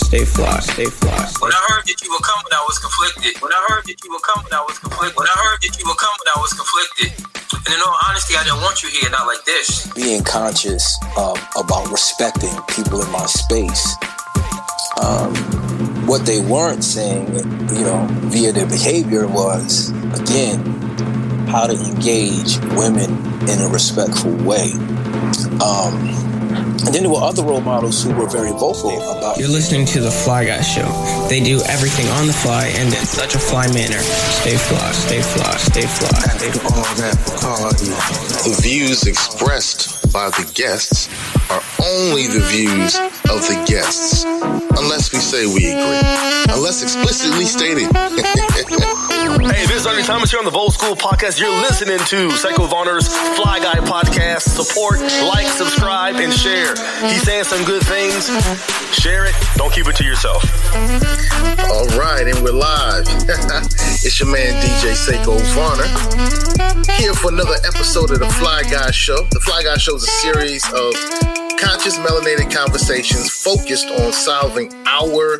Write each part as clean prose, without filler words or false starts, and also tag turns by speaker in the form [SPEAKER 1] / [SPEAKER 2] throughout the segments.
[SPEAKER 1] Stay fly, stay fly.
[SPEAKER 2] When I heard that you were coming, I was conflicted. When I heard that you were coming, I was conflicted. When I heard that you were coming, I was conflicted. And in all honesty, I didn't want you here, not like this.
[SPEAKER 3] Being conscious about respecting people in my space. What they weren't saying, via their behavior was, again, how to engage women in a respectful way. And then there were other role models who were very vocal about...
[SPEAKER 1] You're listening to The Fly Guy Show. They do everything on the fly and in such a fly manner. Stay fly, stay fly, stay fly.
[SPEAKER 4] After all that party. The views expressed by the guests are only the views of the guests. Unless we say we agree. Unless explicitly stated.
[SPEAKER 5] Hey, this is Ernie Thomas here on the Bold School Podcast. You're listening to Seko Varner's Fly Guy Podcast. Support, like, subscribe, and share. He's saying some good things. Share it. Don't keep it to yourself.
[SPEAKER 4] All right, and we're live. It's your man, DJ Seko Varner, here for another episode of The Fly Guy Show. The Fly Guy Show is a series of conscious melanated conversations focused on solving our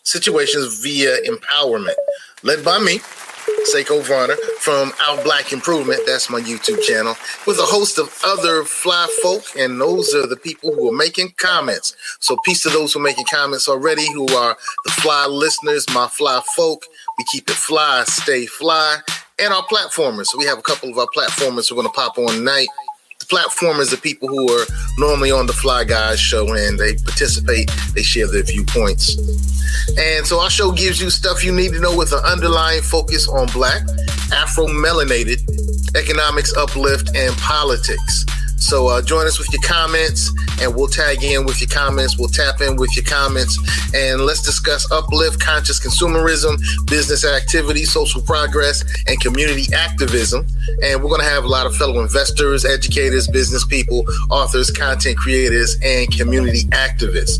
[SPEAKER 4] situations via empowerment. Led by me, Seko Varner, from Our Black Improvement. That's my YouTube channel, with a host of other fly folk, and those are the people who are making comments. So peace to those who are making comments already, who are the fly listeners, my fly folk. We keep it fly, stay fly, and our platformers. So we have a couple of our platformers who are going to pop on tonight. The platformers are people who are normally on the Fly Guys show, and they participate, they share their viewpoints. And so our show gives you stuff you need to know with an underlying focus on Black, Afro-melanated, economics, uplift, and politics. So join us with your comments, and we'll tag in with your comments. We'll tap in with your comments, and let's discuss uplift, conscious consumerism, business activity, social progress, and community activism. And we're going to have a lot of fellow investors, educators, business people, authors, content creators, and community activists.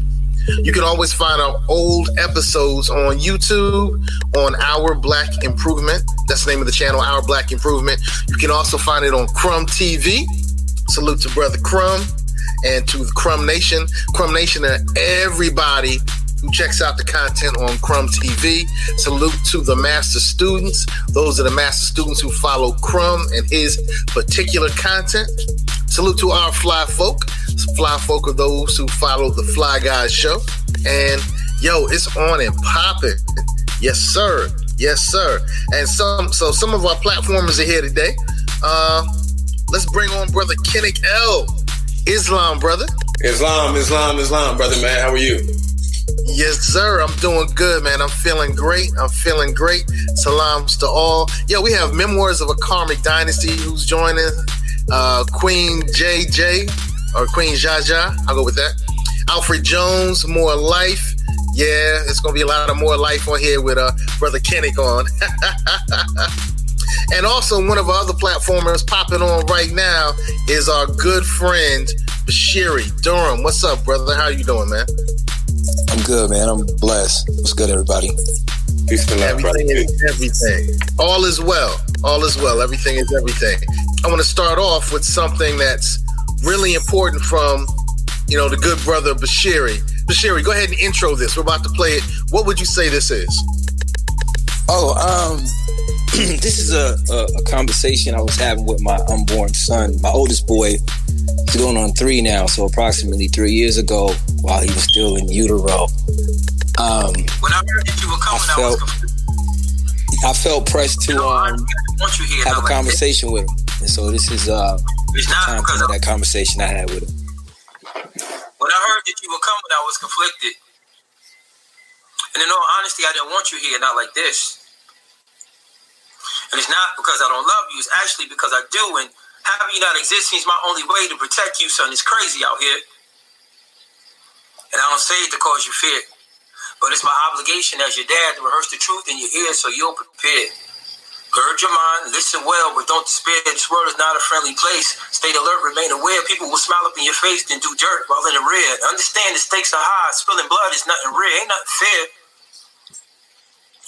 [SPEAKER 4] You can always find our old episodes on YouTube on Our Black Improvement. That's the name of the channel, Our Black Improvement. You can also find it on Crumb TV. Salute to Brother Crumb and to the Crumb Nation. Crumb Nation and everybody who checks out the content on Crumb TV. Salute to the master students. Those are the master students who follow Crumb and his particular content. Salute to our fly folk. Fly folk are those who follow the Fly Guys show. And yo, it's on and popping. Yes, sir. Yes, sir. And some of our platformers are here today. Let's bring on Brother Kenick L. Islam, brother.
[SPEAKER 6] Islam, brother, man. How are you?
[SPEAKER 4] Yes, sir. I'm doing good, man. I'm feeling great. Salams to all. Yo, we have Memoirs of a Karmic Dynasty who's joining. Queen JJ, or Queen Jaja. I'll go with that. Alfred Jones, More Life. Yeah, it's going to be a lot of More Life on here with Brother Kenick on. And also one of our other platformers popping on right now is our good friend, Bashiri Durham. What's up, brother? How you doing, man?
[SPEAKER 3] I'm good, man. I'm blessed. What's good, everybody?
[SPEAKER 6] Peace to love, brother.
[SPEAKER 4] Everything. All is well. All is well. Everything is everything. I want to start off with something that's really important from, the good brother Bashiri. Bashiri, go ahead and intro this. We're about to play it. What would you say this is?
[SPEAKER 3] This is a conversation I was having with my unborn son. My oldest boy, he's going on 3 now, so approximately 3 years ago, while he was still in utero.
[SPEAKER 2] When I heard that you were coming,
[SPEAKER 3] I felt pressed to have a conversation with him. And so this is time for that conversation I had with him.
[SPEAKER 2] When I heard that you were coming, I was conflicted. And in all honesty, I didn't want you here, not like this. And it's not because I don't love you. It's actually because I do. And having you not exist seems my only way to protect you, son. It's crazy out here. And I don't say it to cause you fear. But it's my obligation as your dad to rehearse the truth in your ears so you'll prepare. Gird your mind, listen well, but don't despair. This world is not a friendly place. Stay alert, remain aware. People will smile up in your face, then do dirt while in the rear. Understand the stakes are high. Spilling blood is nothing rare. Ain't nothing fair.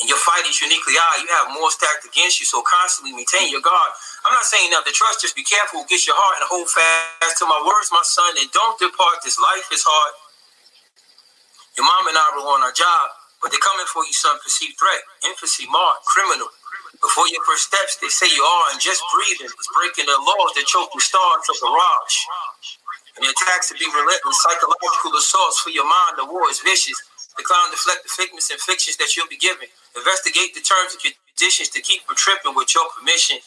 [SPEAKER 2] And your fight is uniquely high. You have more stacked against you, so constantly maintain your guard. I'm not saying not to trust, just be careful who gets your heart and hold fast to my words, my son, and don't depart. This life is hard. Your mom and I were on our job, but they're coming for you, son, perceived threat, infancy, mark, criminal. Before your first steps, they say you are, and just breathing is breaking the laws that choke your stars of the garage. And the attacks will be relentless, psychological assaults for your mind. The war is vicious. Decline, deflect the figments and fictions that you'll be given. Investigate the terms of your conditions to keep from tripping with your permission.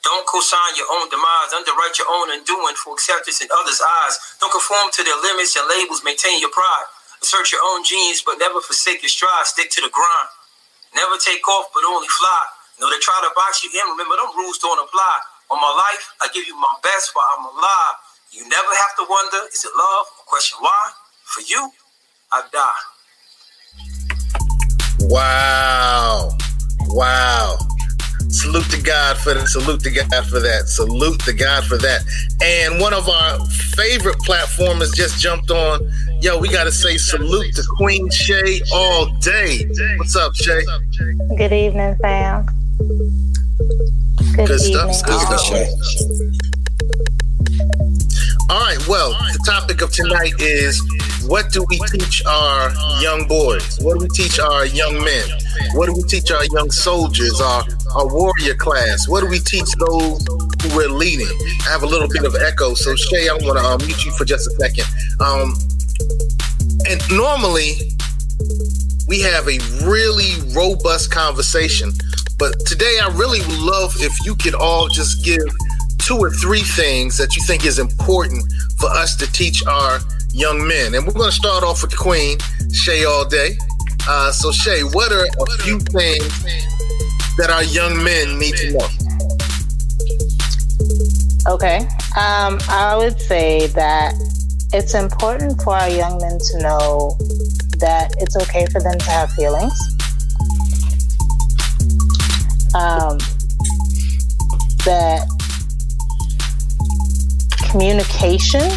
[SPEAKER 2] Don't co-sign your own demise. Underwrite your own undoing for acceptance in others' eyes. Don't conform to their limits and labels. Maintain your pride. Assert your own genes, but never forsake your stride. Stick to the grind. Never take off, but only fly. They try to box you in. Remember, them rules don't apply. On my life, I give you my best while I'm alive. You never have to wonder, is it love or question why? For you, I die.
[SPEAKER 4] Wow. Salute to God for that. Salute to God for that. Salute to God for that. And one of our favorite platformers just jumped on. Yo, we got to say salute to Queen Shay all day. What's up, Shay?
[SPEAKER 7] Good evening, fam.
[SPEAKER 4] Good stuff. All right, well, the topic of tonight is, what do we teach our young boys? What do we teach our young men? What do we teach our young soldiers, our warrior class? What do we teach those who we're leading? I have a little bit of echo, so Shay, I want to mute you for just a second. And normally, we have a really robust conversation, but today I really would love if you could all just give 2 or 3 things that you think is important for us to teach our young men. And we're going to start off with the Queen, Shay All Day. So Shay, what are a few things that our young men need to know?
[SPEAKER 7] Okay. I would say that it's important for our young men to know that it's okay for them to have feelings. That communication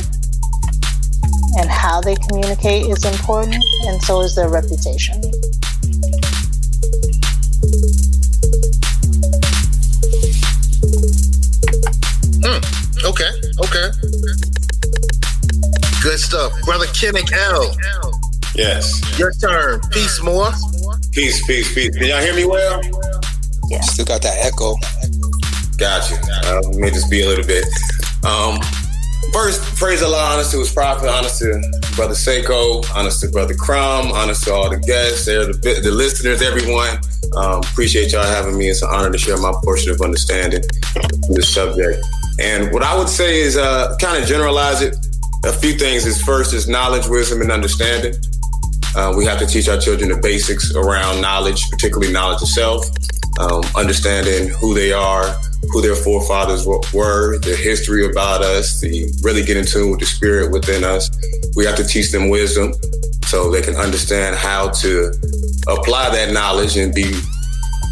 [SPEAKER 7] and how they communicate is important, and so is their reputation.
[SPEAKER 4] Okay. Good stuff. Brother Kenick L.
[SPEAKER 6] Yes.
[SPEAKER 4] Your turn. Peace more.
[SPEAKER 6] Peace. Can y'all hear me well?
[SPEAKER 7] Yeah.
[SPEAKER 3] Still got that echo.
[SPEAKER 6] Gotcha. May just be a little bit. First, praise Allah, honest to his prophet, honest to Brother Seko, honest to Brother Crumb, honest to all the guests, the listeners, everyone. Appreciate y'all having me. It's an honor to share my portion of understanding in this subject. And what I would say is kind of generalize it. A few things is first is knowledge, wisdom, and understanding. We have to teach our children the basics around knowledge, particularly knowledge of self, understanding who they are, who their forefathers were, their history about us, to really get in tune with the spirit within us. We have to teach them wisdom so they can understand how to apply that knowledge and be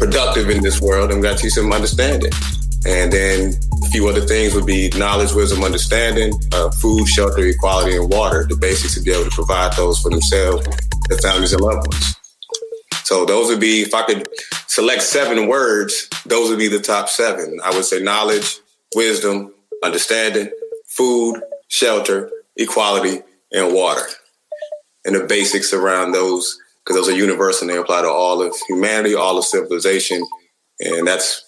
[SPEAKER 6] productive in this world. And we got to teach them understanding. And then a few other things would be knowledge, wisdom, understanding, food, shelter, equality, and water, the basics to be able to provide those for themselves, their families, and loved ones. So those would be, if I could select 7 words, those would be the top 7. I would say knowledge, wisdom, understanding, food, shelter, equality, and water. And the basics around those, because those are universal and they apply to all of humanity, all of civilization. And that's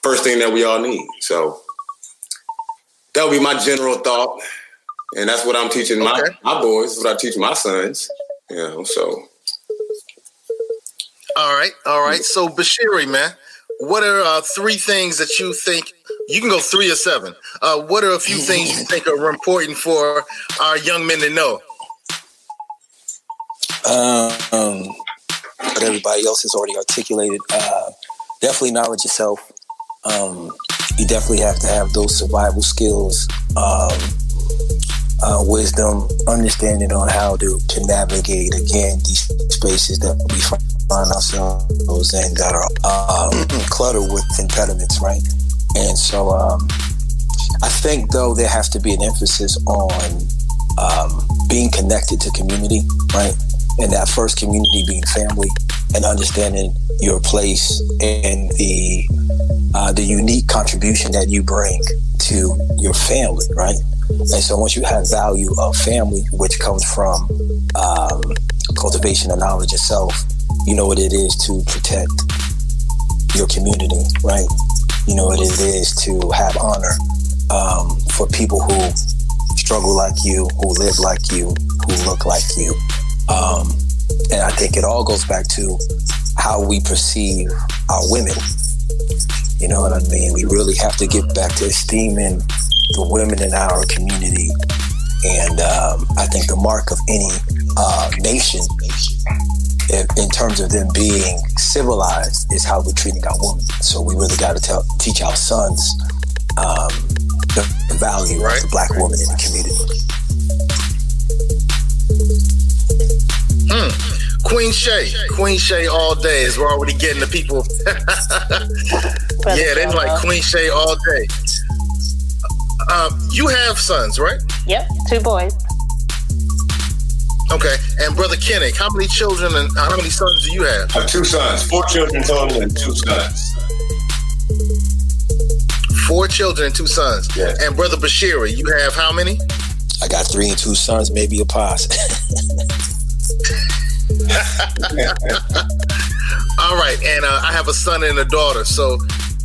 [SPEAKER 6] first thing that we all need. So that would be my general thought. And that's what I'm teaching my boys. That's what I teach my sons. So.
[SPEAKER 4] All right. So Bashiri, man, what are 3 things that you think, you can go 3 or 7. What are a few things you think are important for our young men to know?
[SPEAKER 3] What everybody else has already articulated. Definitely knowledge yourself. You definitely have to have those survival skills, wisdom, understanding on how to navigate, again, these spaces that we find ourselves in that are cluttered with impediments, right? And so I think, though, there has to be an emphasis on being connected to community, right? And that first community being family, and understanding your place and the unique contribution that you bring to your family, right? And so once you have value of family, which comes from cultivation of knowledge itself, you know what it is to protect your community, right? You know what it is to have honor for people who struggle like you, who live like you, who look like you. And I think it all goes back to how we perceive our women. You know what I mean? We really have to get back to esteeming the women in our community. And I think the mark of any nation, in terms of them being civilized, is how we're treating our women. So we really got to teach our sons the value of the Black woman in the community.
[SPEAKER 4] Queen Shay all day, is we're already getting the people. Yeah, they like Queen Shay all day. You have sons, right?
[SPEAKER 7] Yep, 2 boys.
[SPEAKER 4] Okay, and Brother Kenick, how many children and how many sons do you have?
[SPEAKER 6] I have 2 sons, 4 children total and 2 sons.
[SPEAKER 4] 4 children and 2 sons.
[SPEAKER 6] Yes.
[SPEAKER 4] And Brother Bashiri, you have how many?
[SPEAKER 3] I got 3 and 2 sons, maybe a posse.
[SPEAKER 4] All right, and I have a son and a daughter. So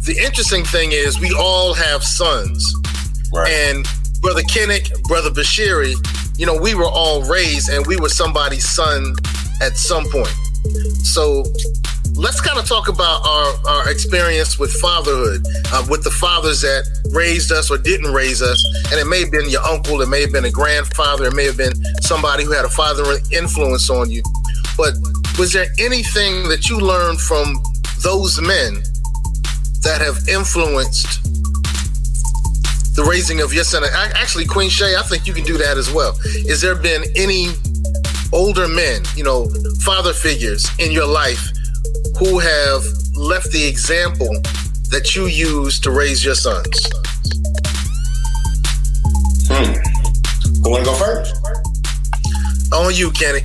[SPEAKER 4] the interesting thing is we all have sons.
[SPEAKER 6] Right.
[SPEAKER 4] And Brother Kenick, Brother Bashiri, you know, we were all raised and we were somebody's son at some point. So let's kind of talk about our experience with fatherhood, with the fathers that raised us or didn't raise us. And it may have been your uncle, it may have been a grandfather, it may have been somebody who had a father influence on you. But was there anything that you learned from those men that have influenced the raising of your son? Actually, Queen Shay, I think you can do that as well. Has there been any older men, you know, father figures in your life who have left the example that you use to raise your sons?
[SPEAKER 6] Who want to go first?
[SPEAKER 4] On you, Kenny.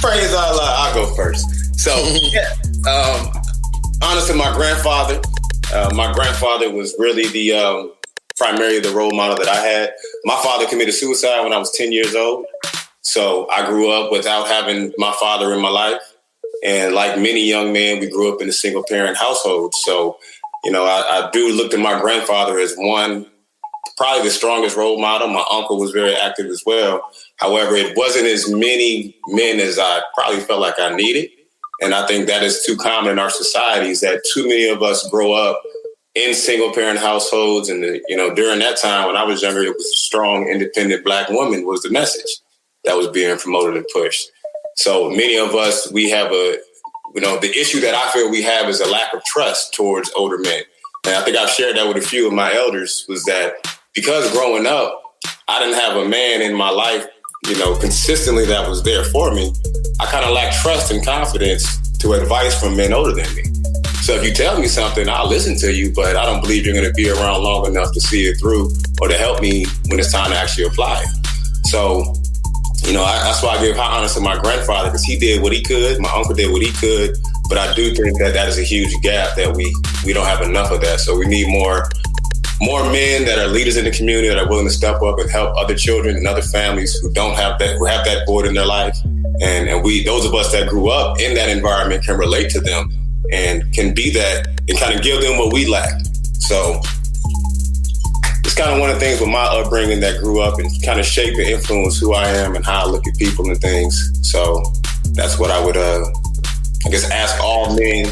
[SPEAKER 6] Praise Allah, I'll go first. So, honestly, my grandfather was really the primarily the role model that I had. My father committed suicide when I was 10 years old. So I grew up without having my father in my life. And like many young men, we grew up in a single parent household. So, you know, I do look to my grandfather as one, probably the strongest role model. My uncle was very active as well. However, it wasn't as many men as I probably felt like I needed. And I think that is too common in our societies, that too many of us grow up in single parent households. And, you know, during that time when I was younger, it was a strong, independent Black woman was the message that was being promoted and pushed. So many of us, we have the issue that I feel we have is a lack of trust towards older men. And I think I've shared that with a few of my elders, was that because growing up, I didn't have a man in my life, you know, consistently that was there for me. I kind of lack trust and confidence to advice from men older than me. So if you tell me something, I'll listen to you, but I don't believe you're going to be around long enough to see it through or to help me when it's time to actually apply it. So, you know, that's why I give high honor to my grandfather, because he did what he could. My uncle did what he could. But I do think that is a huge gap, that we don't have enough of that. So we need more men that are leaders in the community, that are willing to step up and help other children and other families who don't have that, who have that void in their life. And those of us that grew up in that environment can relate to them and can be that and kind of give them what we lack. So it's kind of one of the things with my upbringing that grew up and kind of shaped and influenced who I am and how I look at people and things. So that's what I would, I guess, ask all men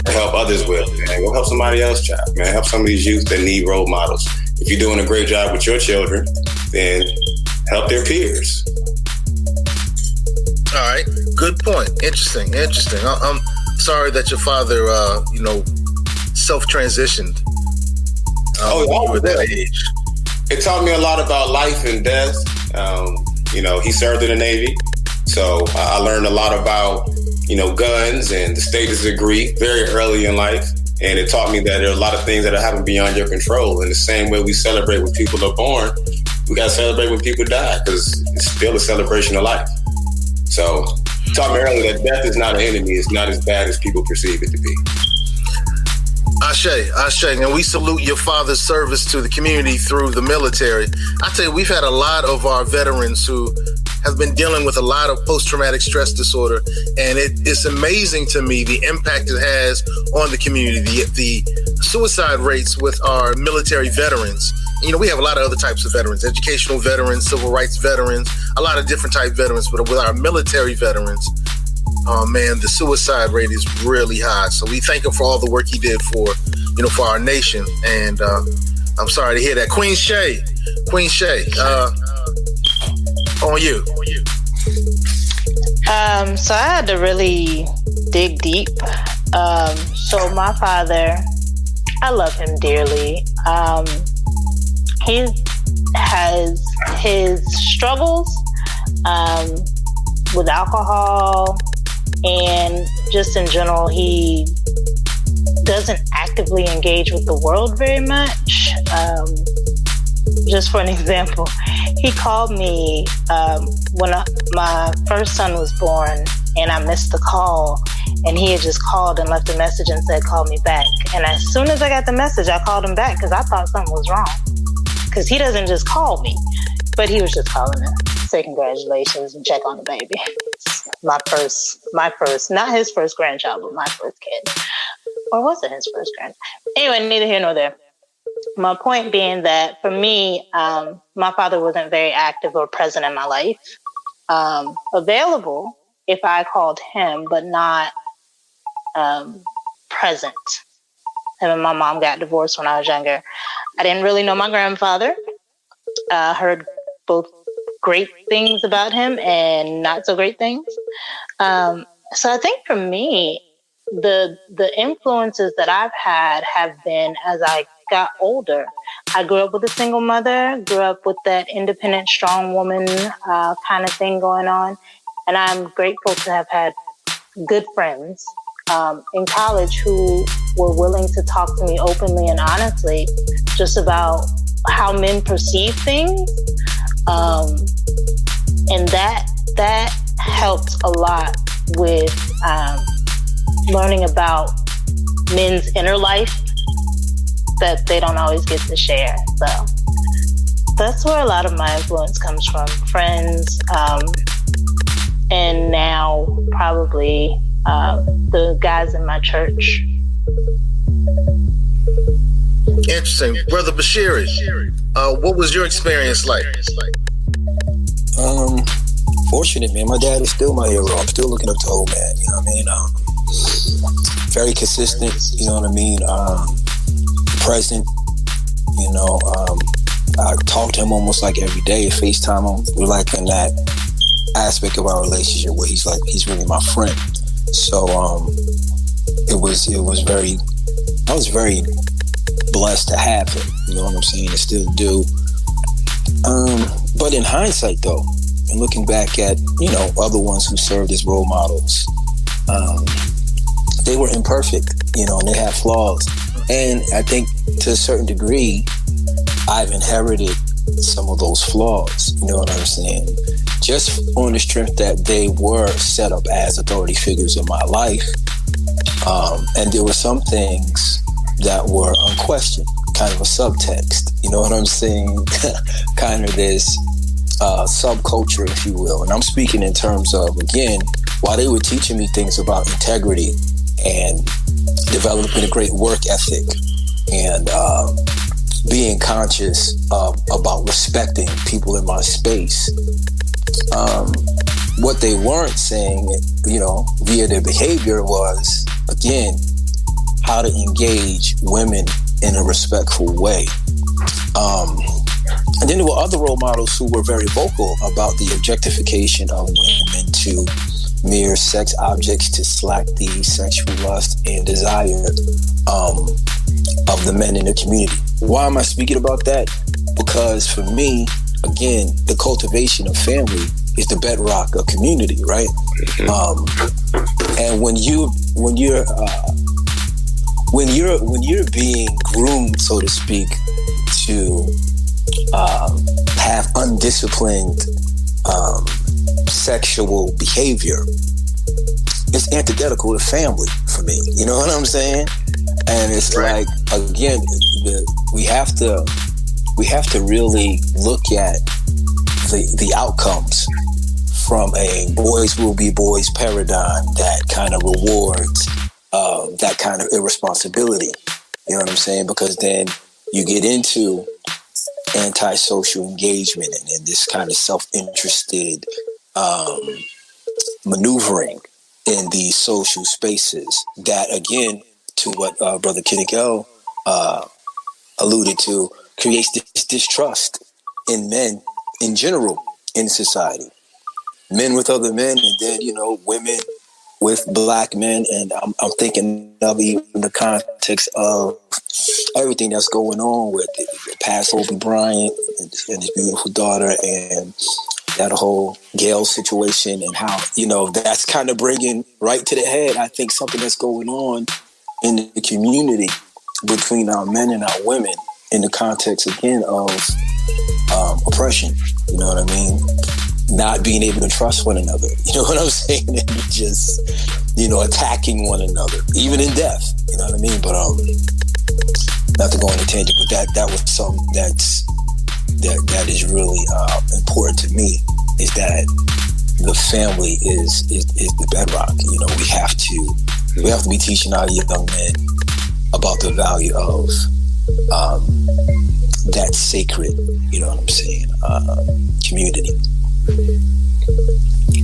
[SPEAKER 6] to help others with. Man, go help somebody else, child. Man, help some of these youth that need role models. If you're doing a great job with your children, then help their peers.
[SPEAKER 4] All right, good point. Interesting. I'm sorry that your father, self-transitioned. When you were that age.
[SPEAKER 6] It taught me a lot about life and death. He served in the Navy, so I learned a lot about, guns and the status of grief very early in life. And it taught me that there are a lot of things that happen beyond your control. In the same way we celebrate when people are born, we got to celebrate when people die, because it's still a celebration of life. So it taught me early that death is not an enemy. It's not as bad as people perceive it to be.
[SPEAKER 4] Ashe, and we salute your father's service to the community through the military. I tell you, we've had a lot of our veterans who has been dealing with a lot of post-traumatic stress disorder, and it's amazing to me the impact it has on the community, the suicide rates with our military veterans. You know, we have a lot of other types of veterans, educational veterans, civil rights veterans, a lot of different type veterans, but with our military veterans, oh man, the suicide rate is really high. So we thank him for all the work he did for our nation. And I'm sorry to hear that. Queen Shay, on you.
[SPEAKER 7] So I had to really dig deep. So my father, I love him dearly. He has his struggles with alcohol, and just in general, he doesn't actively engage with the world very much. Just for an example, he called me when my first son was born, and I missed the call, and he had just called and left a message and said, call me back. And as soon as I got the message, I called him back because I thought something was wrong. Because he doesn't just call me, but he was just calling to say congratulations and check on the baby. My first, not his first grandchild, but my first kid. Or was it his first grandchild? Anyway, neither here nor there. My point being that for me, my father wasn't very active or present in my life. Available if I called him, but not present. Him and my mom got divorced when I was younger. I didn't really know my grandfather. Heard both great things about him and not so great things. So I think for me, the influences that I've had have been as I got older. I grew up with a single mother, grew up with that independent, strong woman kind of thing going on. And I'm grateful to have had good friends in college who were willing to talk to me openly and honestly just about how men perceive things. And that helped a lot with learning about men's inner life that they don't always get to share. So that's where a lot of my influence comes from. Friends, and now probably the guys in my church.
[SPEAKER 4] Interesting. Brother Bashiri, what was your experience like?
[SPEAKER 3] Fortunate, man. My dad is still my hero. I'm still looking up to old man, you know what I mean? Very consistent, you know what I mean? Present, you know. I talk to him almost like every day, FaceTime him. We're like in that aspect of our relationship where he's really my friend. So I was very blessed to have him, you know what I'm saying? I still do. But in hindsight though, and looking back at, you know, other ones who served as role models, they were imperfect, you know, and they had flaws. And I think to a certain degree, I've inherited some of those flaws, you know what I'm saying? Just on the strength that they were set up as authority figures in my life. And there were some things that were unquestioned, kind of a subtext, you know what I'm saying? Kind of this subculture, if you will. And I'm speaking in terms of, again, while they were teaching me things about integrity and developing a great work ethic and being conscious about respecting people in my space, what they weren't saying, you know, via their behavior was, again, how to engage women in a respectful way. And then there were other role models who were very vocal about the objectification of women to mere sex objects to slack the sexual lust and desire of the men in the community. Why am I speaking about that? Because for me, again, the cultivation of family is the bedrock of community, right? And when you're being groomed, so to speak, to have undisciplined sexual behavior, it's antithetical to family for me. You know what I'm saying? And it's like, again, we have to really look at the outcomes from a boys will be boys paradigm that kind of rewards that kind of irresponsibility. You know what I'm saying? Because then you get into antisocial engagement and this kind of self-interested maneuvering in these social spaces that, again, to what Brother Kenick alluded to, creates this distrust in men in general in society. Men with other men, and then, women with black men. And I'm thinking of even the context of everything that's going on with the past Kobe Bryant and his beautiful daughter, and that whole Gail situation, and how, that's kind of bringing right to the head, I think, something that's going on in the community between our men and our women in the context, again, of oppression. You know what I mean? Not being able to trust one another. You know what I'm saying? And just, attacking one another, even in death. You know what I mean? But not to go on a tangent, but that was something that is really important to me, is that the family is the bedrock. We have to be teaching our young men about the value of that sacred, what I'm saying, community.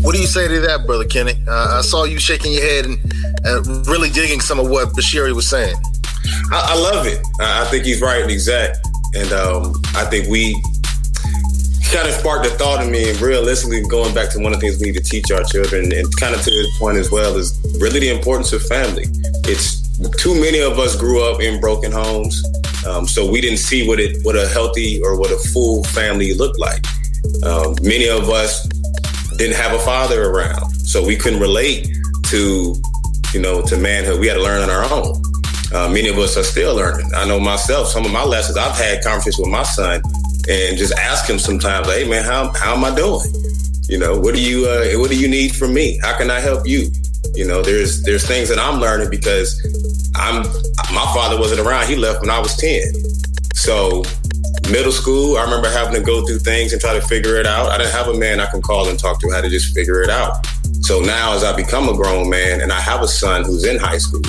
[SPEAKER 4] What do you say to that, Brother Kenick? I saw you shaking your head and really digging some of what Bashiri was saying.
[SPEAKER 6] I love it. I think he's right and exact. And I think we kind of sparked a thought in me, and realistically going back to one of the things we need to teach our children, and kind of to his point as well, is really the importance of family. It's too many of us grew up in broken homes, so we didn't see what a healthy or what a full family looked like. Many of us didn't have a father around, so we couldn't relate to manhood. We had to learn on our own. Many of us are still learning. I know myself, some of my lessons, I've had conversations with my son and just ask him sometimes, hey man, how am I doing? What do you need from me? How can I help you? There's things that I'm learning because my father wasn't around. He left when I was 10. So middle school, I remember having to go through things and try to figure it out. I didn't have a man I can call and talk to how to just figure it out. So now as I become a grown man and I have a son who's in high school,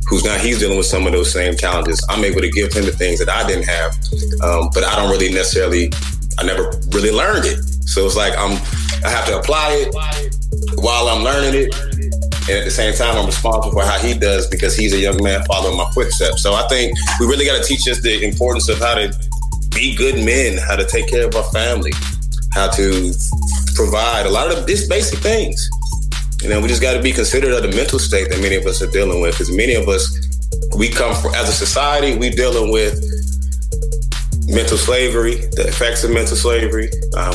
[SPEAKER 6] he's dealing with some of those same challenges, I'm able to give him the things that I didn't have. But I don't really I never really learned it. So it's like I have to apply it while I'm learning it. And at the same time, I'm responsible for how he does because he's a young man following my footsteps. So I think we really got to teach us the importance of how to be good men, how to take care of our family, how to provide a lot of these basic things. We just got to be considerate of the mental state that many of us are dealing with, because many of us, as a society, we dealing with mental slavery, the effects of mental slavery.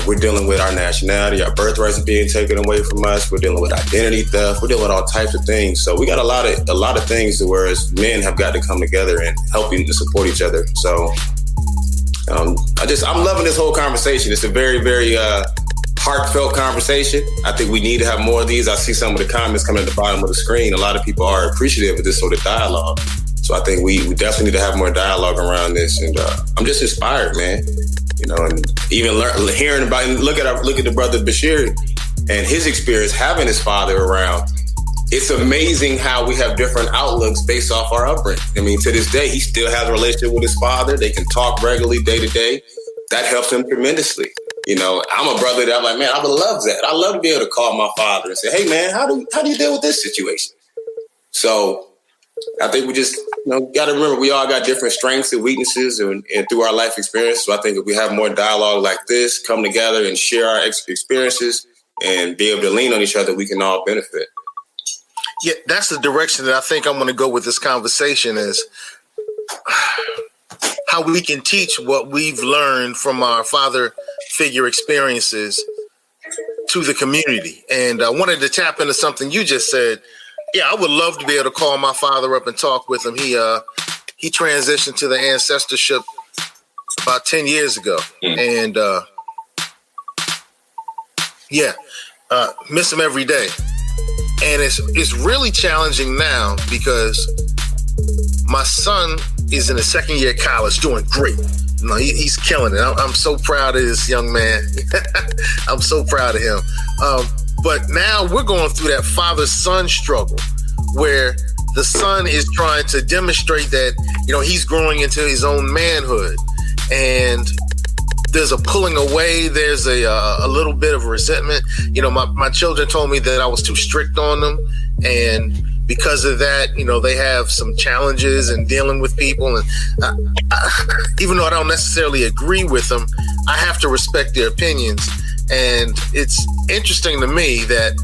[SPEAKER 6] We're dealing with our nationality, our birthrights are being taken away from us. We're dealing with identity theft. We're dealing with all types of things. So we got a lot of things to where as men have got to come together and help to support each other. So I'm loving this whole conversation. It's a very, very heartfelt conversation. I think we need to have more of these. I see some of the comments coming at the bottom of the screen. A lot of people are appreciative of this sort of dialogue. So I think we definitely need to have more dialogue around this. And I'm just inspired, man. And even hearing about, look at the brother Bashiri and his experience having his father around. It's amazing how we have different outlooks based off our upbringing. To this day, he still has a relationship with his father. They can talk regularly day to day. That helps him tremendously. I'm a brother that I'm like, man, I would love that. I love to be able to call my father and say, hey man, how do you deal with this situation? So I think we just got to remember we all got different strengths and weaknesses and through our life experience. So I think if we have more dialogue like this, come together and share our experiences and be able to lean on each other, we can all benefit.
[SPEAKER 4] Yeah, that's the direction that I think I'm going to go with this conversation, is how we can teach what we've learned from our father figure experiences to the community. And I wanted to tap into something you just said. Yeah, I would love to be able to call my father up and talk with him. He transitioned to the ancestorship about 10 years ago. And miss him every day. And it's really challenging now because my son is in his second year of college, doing great. He's killing it. I'm so proud of this young man. I'm so proud of him. But now we're going through that father-son struggle where the son is trying to demonstrate that, he's growing into his own manhood. And there's a pulling away. There's a little bit of resentment. My children told me that I was too strict on them. And because of that, they have some challenges in dealing with people. And even though I don't necessarily agree with them, I have to respect their opinions. And it's interesting to me that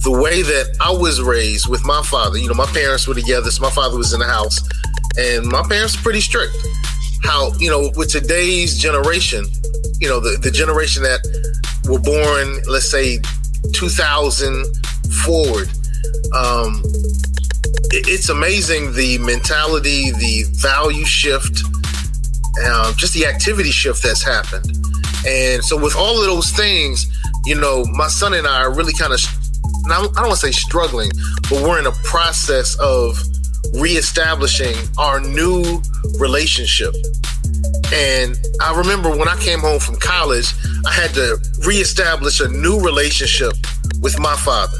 [SPEAKER 4] the way that I was raised with my father, my parents were together, so my father was in the house, and my parents were pretty strict. How, with today's generation, the generation that were born, let's say 2000 forward, it's amazing the mentality, the value shift, just the activity shift that's happened. And so with all of those things, my son and I are really kind of, I don't want to say struggling, but we're in a process of reestablishing our new relationship. And I remember when I came home from college, I had to reestablish a new relationship with my father.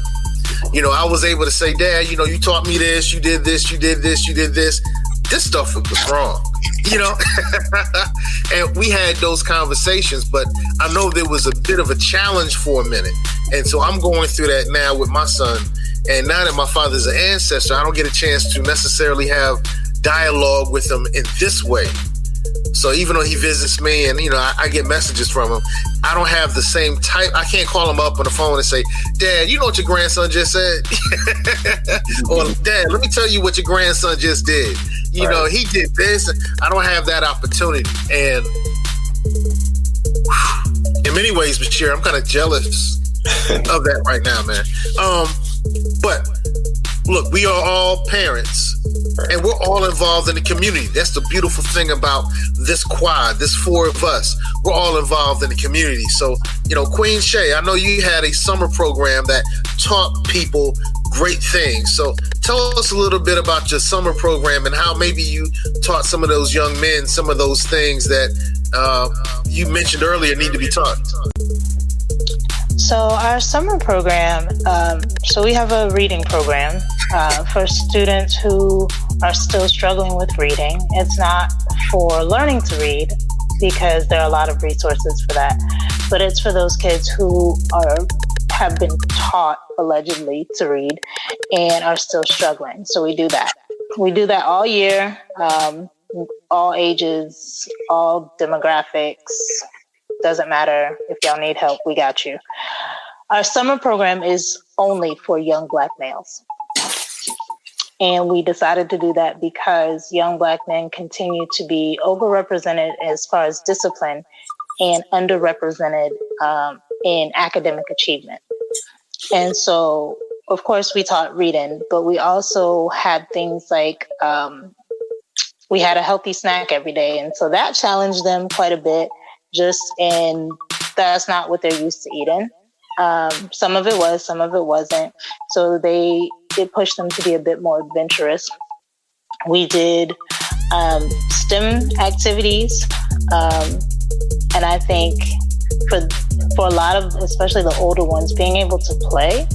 [SPEAKER 4] I was able to say, Dad, you taught me this, you did this, you did this, you did this. This stuff was wrong, and we had those conversations, but I know there was a bit of a challenge for a minute. And so I'm going through that now with my son. And now that my father's an ancestor, I don't get a chance to necessarily have dialogue with him in this way. So even though he visits me and, I get messages from him, I don't have the same type. I can't call him up on the phone and say, Dad, you know what your grandson just said? Or, Dad, let me tell you what your grandson just did. He did this. I don't have that opportunity. And in many ways, Bashir, I'm kind of jealous of that right now, man. But look, we are all parents and we're all involved in the community. That's the beautiful thing about this quad, this four of us. We're all involved in the community. So, Queen Shay, I know you had a summer program that taught people great things. So tell us a little bit about your summer program and how maybe you taught some of those young men some of those things that you mentioned earlier need to be taught.
[SPEAKER 7] So our summer program, so we have a reading program for students who are still struggling with reading. It's not for learning to read because there are a lot of resources for that, but it's for those kids who have been taught allegedly to read and are still struggling. So we do that. We do that all year, all ages, all demographics. Doesn't matter if y'all need help, we got you. Our summer program is only for young Black males. And we decided to do that because young Black men continue to be overrepresented as far as discipline and underrepresented in academic achievement. And so, of course, we taught reading, but we also had things like we had a healthy snack every day. And so that challenged them quite a bit. Just in that's not what they're used to eating. Some of it was, some of it wasn't. So it pushed them to be a bit more adventurous. We did STEM activities. And I think for a lot of, especially the older ones, being able to play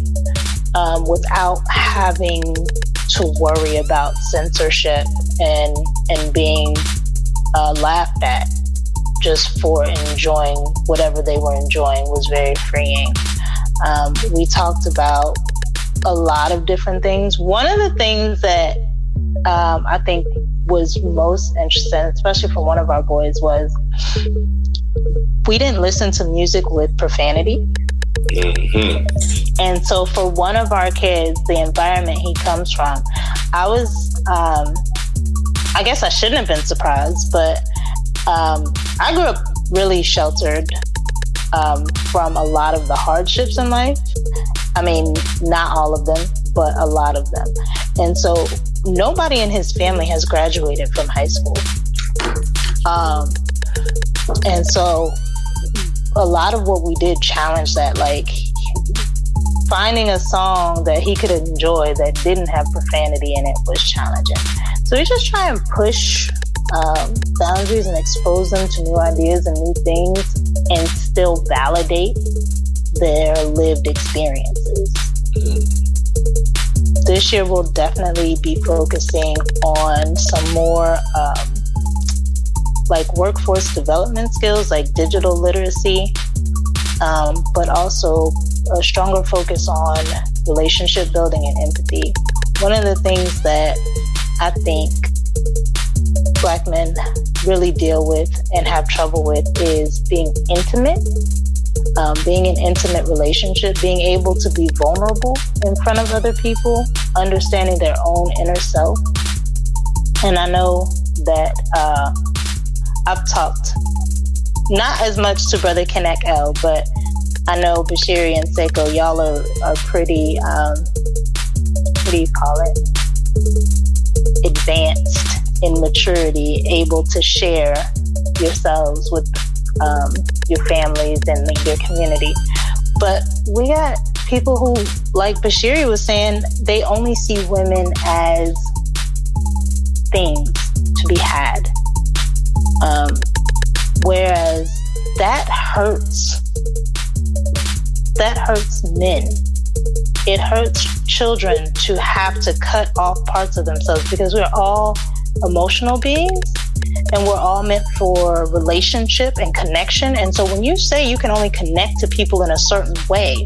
[SPEAKER 7] without having to worry about censorship and being laughed at just for enjoying whatever they were enjoying was very freeing. We talked about a lot of different things. One of the things that I think was most interesting, especially for one of our boys, was we didn't listen to music with profanity. Mm-hmm. And so for one of our kids, the environment he comes from, I guess I shouldn't have been surprised, but I grew up really sheltered from a lot of the hardships in life. I mean, not all of them, but a lot of them. And so nobody in his family has graduated from high school. And so a lot of what we did challenged that, like finding a song that he could enjoy that didn't have profanity in it was challenging. So we just try and push boundaries and expose them to new ideas and new things and still validate their lived experiences. This year we'll definitely be focusing on some more like workforce development skills, like digital literacy, but also a stronger focus on relationship building and empathy. One of the things that I think Black men really deal with and have trouble with is being intimate, being in intimate relationship, being able to be vulnerable in front of other people, understanding their own inner self. And I know that I've talked not as much to Brother Kenick L, but I know Bashiri and Seko, y'all are pretty, what do you call it? Advanced in maturity, able to share yourselves with your families and your community. But we got people who, like Bashiri was saying, they only see women as things to be had. Whereas that hurts men. It hurts children to have to cut off parts of themselves, because we're all emotional beings and we're all meant for relationship and connection. And so when you say you can only connect to people in a certain way,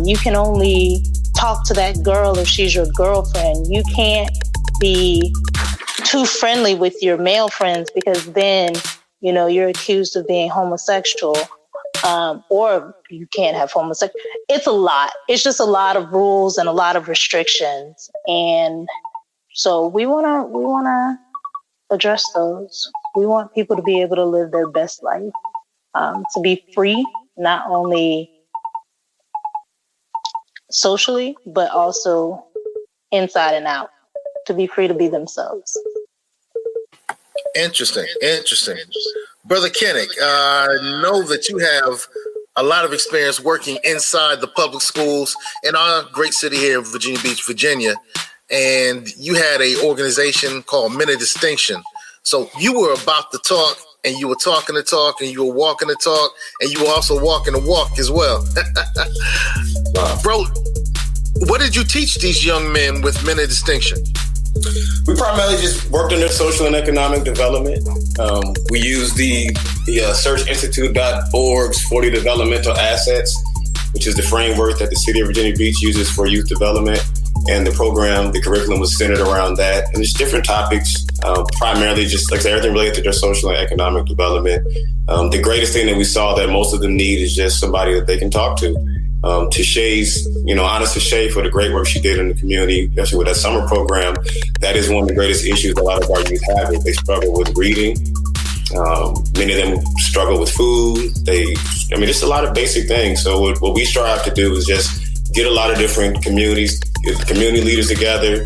[SPEAKER 7] you can only talk to that girl if she's your girlfriend. You can't be too friendly with your male friends because then, you're accused of being homosexual. Or you can't have homosexual. It's a lot. It's just a lot of rules and a lot of restrictions. And so we wanna address those. We want people to be able to live their best life, to be free, not only socially, but also inside and out, to be free to be themselves.
[SPEAKER 4] Interesting. Brother Kenick, I know that you have a lot of experience working inside the public schools in our great city here in Virginia Beach, Virginia, and you had an organization called Men of Distinction. So you were about to talk, and you were talking the talk, and you were walking the talk, and you were also walking the walk as well. Wow. Bro, what did you teach these young men with Men of Distinction?
[SPEAKER 6] We primarily just worked on their social and economic development. We used the searchinstitute.org's 40 developmental assets, which is the framework that the city of Virginia Beach uses for youth development. And the curriculum was centered around that. And there's different topics, primarily just like everything related to their social and economic development. The greatest thing that we saw that most of them need is just somebody that they can talk to. To Shay's, honest to Shay for the great work she did in the community, especially with that summer program. That is one of the greatest issues a lot of our youth have. Is they struggle with reading. Many of them struggle with food. Just a lot of basic things. So what we strive to do is just get a lot of different community leaders together,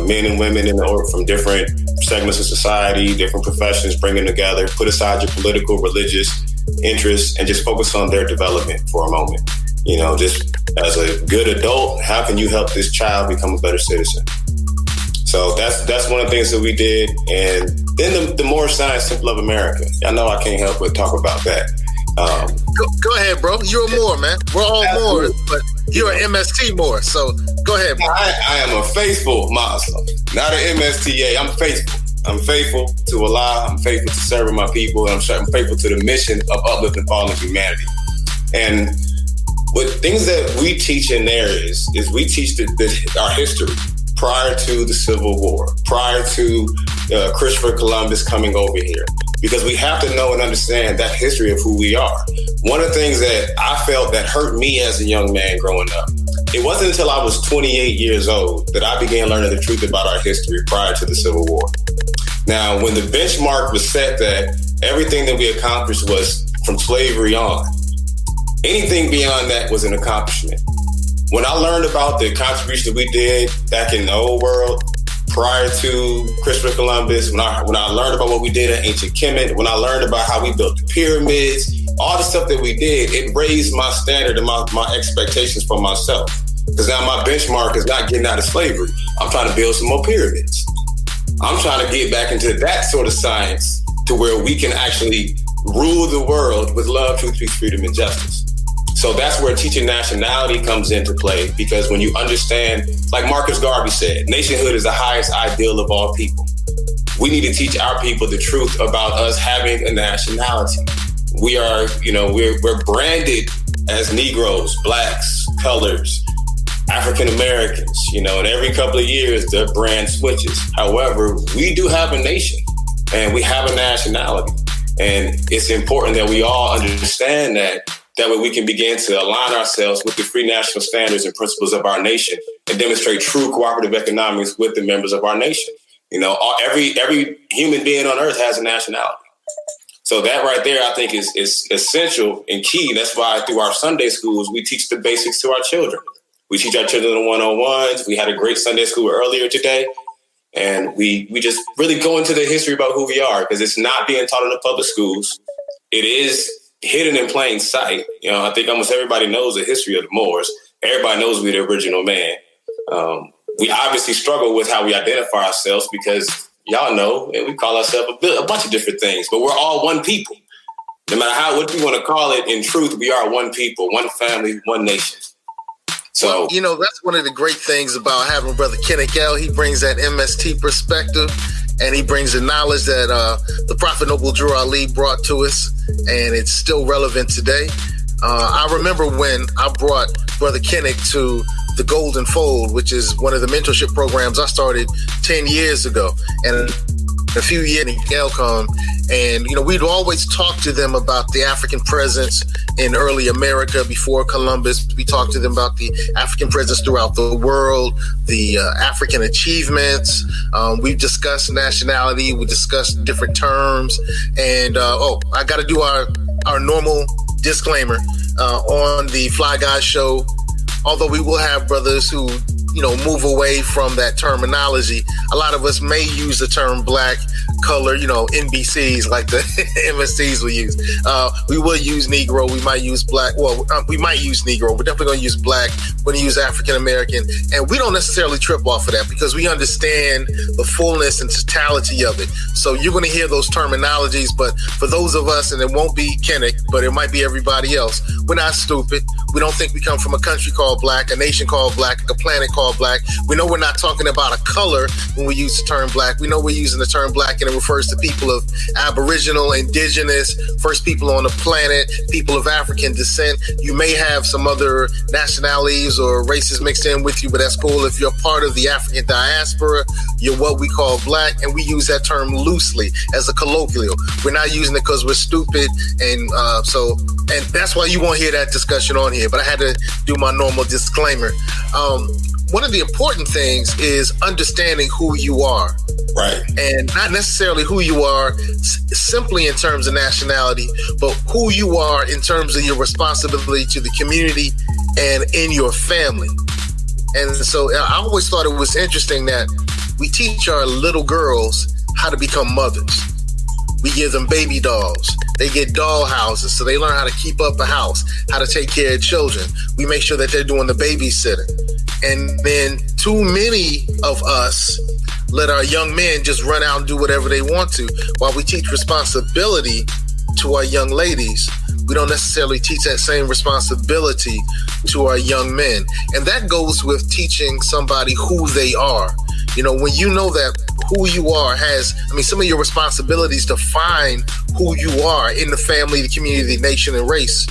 [SPEAKER 6] men and women from different segments of society, different professions, bring them together, put aside your political, religious interests, and just focus on their development for a moment. Just as a good adult, how can you help this child become a better citizen? So that's one of the things that we did. And then the More Science, Simple of America. I know I can't help but talk about that.
[SPEAKER 4] Go ahead, bro. You're more, man. We're all more, but you're an MST more. So go ahead, bro.
[SPEAKER 6] I am a faithful Muslim, not an MSTA. I'm faithful. I'm faithful to Allah. I'm faithful to serving my people. And I'm faithful to the mission of uplifting fallen humanity. And what things that we teach in there is we teach our history prior to the Civil War, prior to Christopher Columbus coming over here, because we have to know and understand that history of who we are. One of the things that I felt that hurt me as a young man growing up, it wasn't until I was 28 years old that I began learning the truth about our history prior to the Civil War. Now, when the benchmark was set that everything that we accomplished was from slavery on, anything beyond that was an accomplishment. When I learned about the contribution that we did back in the old world, prior to Christopher Columbus, when I learned about what we did in ancient Kemet, when I learned about how we built the pyramids, all the stuff that we did, it raised my standard and my expectations for myself. Because now my benchmark is not getting out of slavery. I'm trying to build some more pyramids. I'm trying to get back into that sort of science to where we can actually rule the world with love, truth, peace, freedom, and justice. So So that's where teaching nationality comes into play, because when you understand, like Marcus Garvey said, nationhood is the highest ideal of all people. We need to teach our people the truth about us having a nationality. We are, we're branded as Negroes, Blacks, colors, African Americans, and every couple of years the brand switches. However, we do have a nation and we have a nationality. And it's important that we all understand that way we can begin to align ourselves with the free national standards and principles of our nation and demonstrate true cooperative economics with the members of our nation. Every human being on earth has a nationality. So that right there, I think, is essential and key. That's why through our Sunday schools, we teach the basics to our children. We teach our children the 101s. We had a great Sunday school earlier today. And we just really go into the history about who we are, because it's not being taught in the public schools. It is hidden in plain sight. I think almost everybody knows the history of the Moors. Everybody knows we're the original man. We obviously struggle with how we identify ourselves, because y'all know, and we call ourselves a bunch of different things, but we're all one people. No matter what you want to call it, in truth, we are one people, one family, one nation. So,
[SPEAKER 4] that's one of the great things about having Brother Kenick. He brings that MST perspective, and he brings the knowledge that the Prophet Noble Drew Ali brought to us, and it's still relevant today. I remember when I brought Brother Kenick to the Golden Fold, which is one of the mentorship programs I started 10 years ago. And a few years Gail come, and we'd always talk to them about the African presence in early America before Columbus. We talked to them about the African presence throughout the world, the African achievements. We discussed nationality. We discussed different terms. And I got to do our normal disclaimer on the Fly Guy Show. Although we will have brothers who move away from that terminology. A lot of us may use the term black, color, NBCs like the MSCs will use. We will use Negro. We might use black. Well, we might use Negro. We're definitely going to use black. We're going to use African American. And we don't necessarily trip off of that, because we understand the fullness and totality of it. So you're going to hear those terminologies. But for those of us, and it won't be Kenick, but it might be everybody else, we're not stupid. We don't think we come from a country called black, a nation called black, a planet called black. We know we're not talking about a color when we use the term black. We know we're using the term black, and it refers to people of Aboriginal, Indigenous, first people on the planet, people of African descent. You may have some other nationalities or races mixed in with you, but that's cool. If you're part of the African diaspora, you're what we call black, and we use that term loosely as a colloquial. We're not using it because we're stupid, and that's why you won't hear that discussion on here. But I had to do my normal disclaimer. One of the important things is understanding who you are.
[SPEAKER 6] Right. And
[SPEAKER 4] not necessarily who you are simply in terms of nationality, but who you are in terms of your responsibility to the community and in your family. And so I always thought it was interesting that we teach our little girls how to become mothers. We give them baby dolls. They get doll houses, so they learn how to keep up a house, how to take care of children. We make sure that they're doing the babysitting. And then too many of us let our young men just run out and do whatever they want to, while we teach responsibility to our young ladies. We don't necessarily teach that same responsibility to our young men. And that goes with teaching somebody who they are. When you know that who you are some of your responsibilities to find who you are in the family, the community, the nation, and race,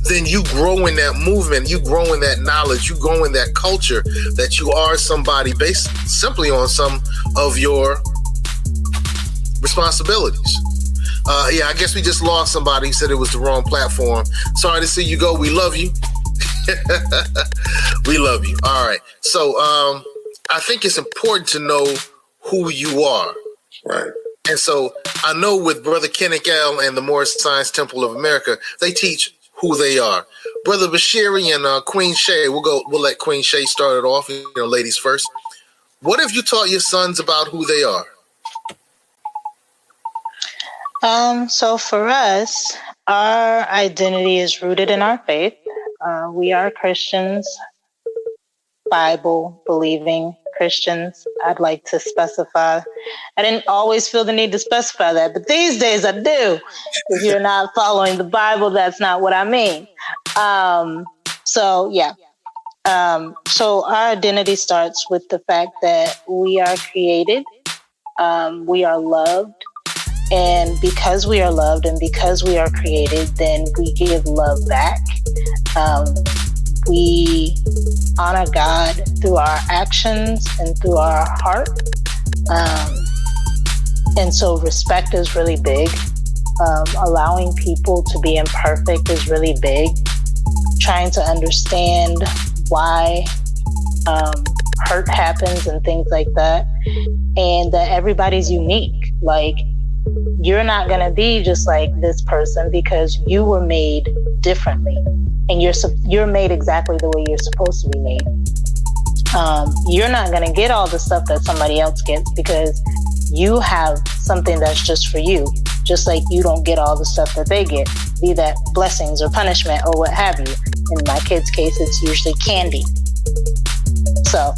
[SPEAKER 4] then you grow in that movement, you grow in that knowledge, you grow in that culture that you are somebody based simply on some of your responsibilities. I guess we just lost somebody who said it was the wrong platform. Sorry to see you go. We love you. We love you. All right. So I think it's important to know who you are.
[SPEAKER 6] Right.
[SPEAKER 4] And so I know with Brother Kenick and the Moorish Science Temple of America, they teach who they are. Brother Bashiri and Queen Shay, we'll let Queen Shay start it off, ladies first. What have you taught your sons about who they are?
[SPEAKER 7] So for us, our identity is rooted in our faith. We are Christians, Bible-believing Christians. I'd like to specify. I didn't always feel the need to specify that, but these days I do. If you're not following the Bible, that's not what I mean. So yeah. So our identity starts with the fact that we are created, we are loved, and because we are loved and because we are created, then we give love back. We honor God through our actions and through our heart. And so respect is really big. Allowing people to be imperfect is really big. Trying to understand why hurt happens and things like that. And that everybody's unique. Like, you're not going to be just like this person because you were made differently. And you're made exactly the way you're supposed to be made. You're not going to get all the stuff that somebody else gets because you have something that's just for you. Just like you don't get all the stuff that they get, be that blessings or punishment or what have you. In my kids' case, it's usually candy. So,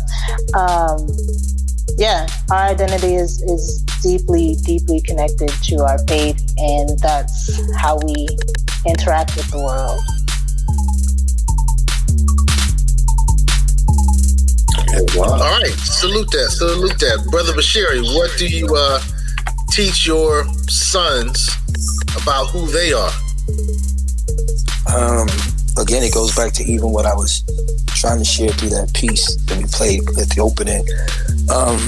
[SPEAKER 7] yeah, our identity is deeply, deeply connected to our faith, and that's how we interact with the world.
[SPEAKER 4] Wow. All right, salute that. Brother Bashiri, what do you teach your sons about who they are?
[SPEAKER 3] Again, it goes back to even what I was trying to share through that piece that we played at the opening. I'm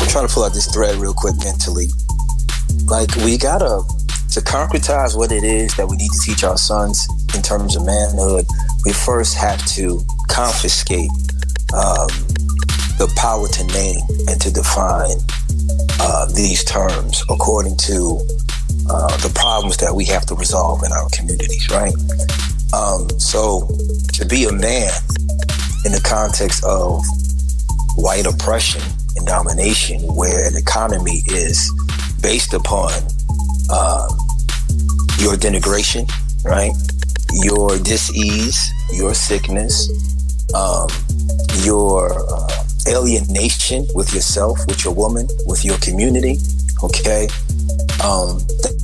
[SPEAKER 3] trying to pull out this thread real quick mentally. Like, we gotta, to concretize what it is that we need to teach our sons in terms of manhood, we first have to confiscate the power to name and to define these terms according to the problems that we have to resolve in our communities, right? So to be a man in the context of white oppression and domination, where an economy is based upon your denigration, right? Your dis-ease, your sickness, your alienation with yourself, with your woman, with your community, okay?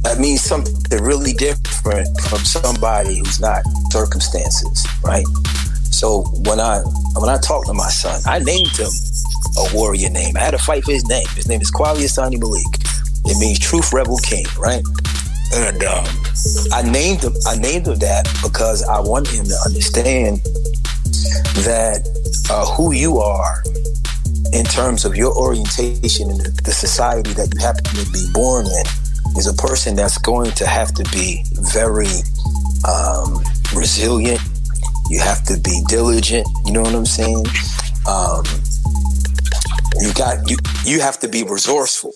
[SPEAKER 3] That means something really different from somebody who's not circumstances, right? So when I talk to my son, I named him a warrior name. I had to fight for his name. His name is Kwali Asani Malik. It means Truth Rebel King, right? And I named him that because I want him to understand that who you are in terms of your orientation in the society that you happen to be born in is a person that's going to have to be very resilient. You have to be diligent. You know what I'm saying? You have to be resourceful.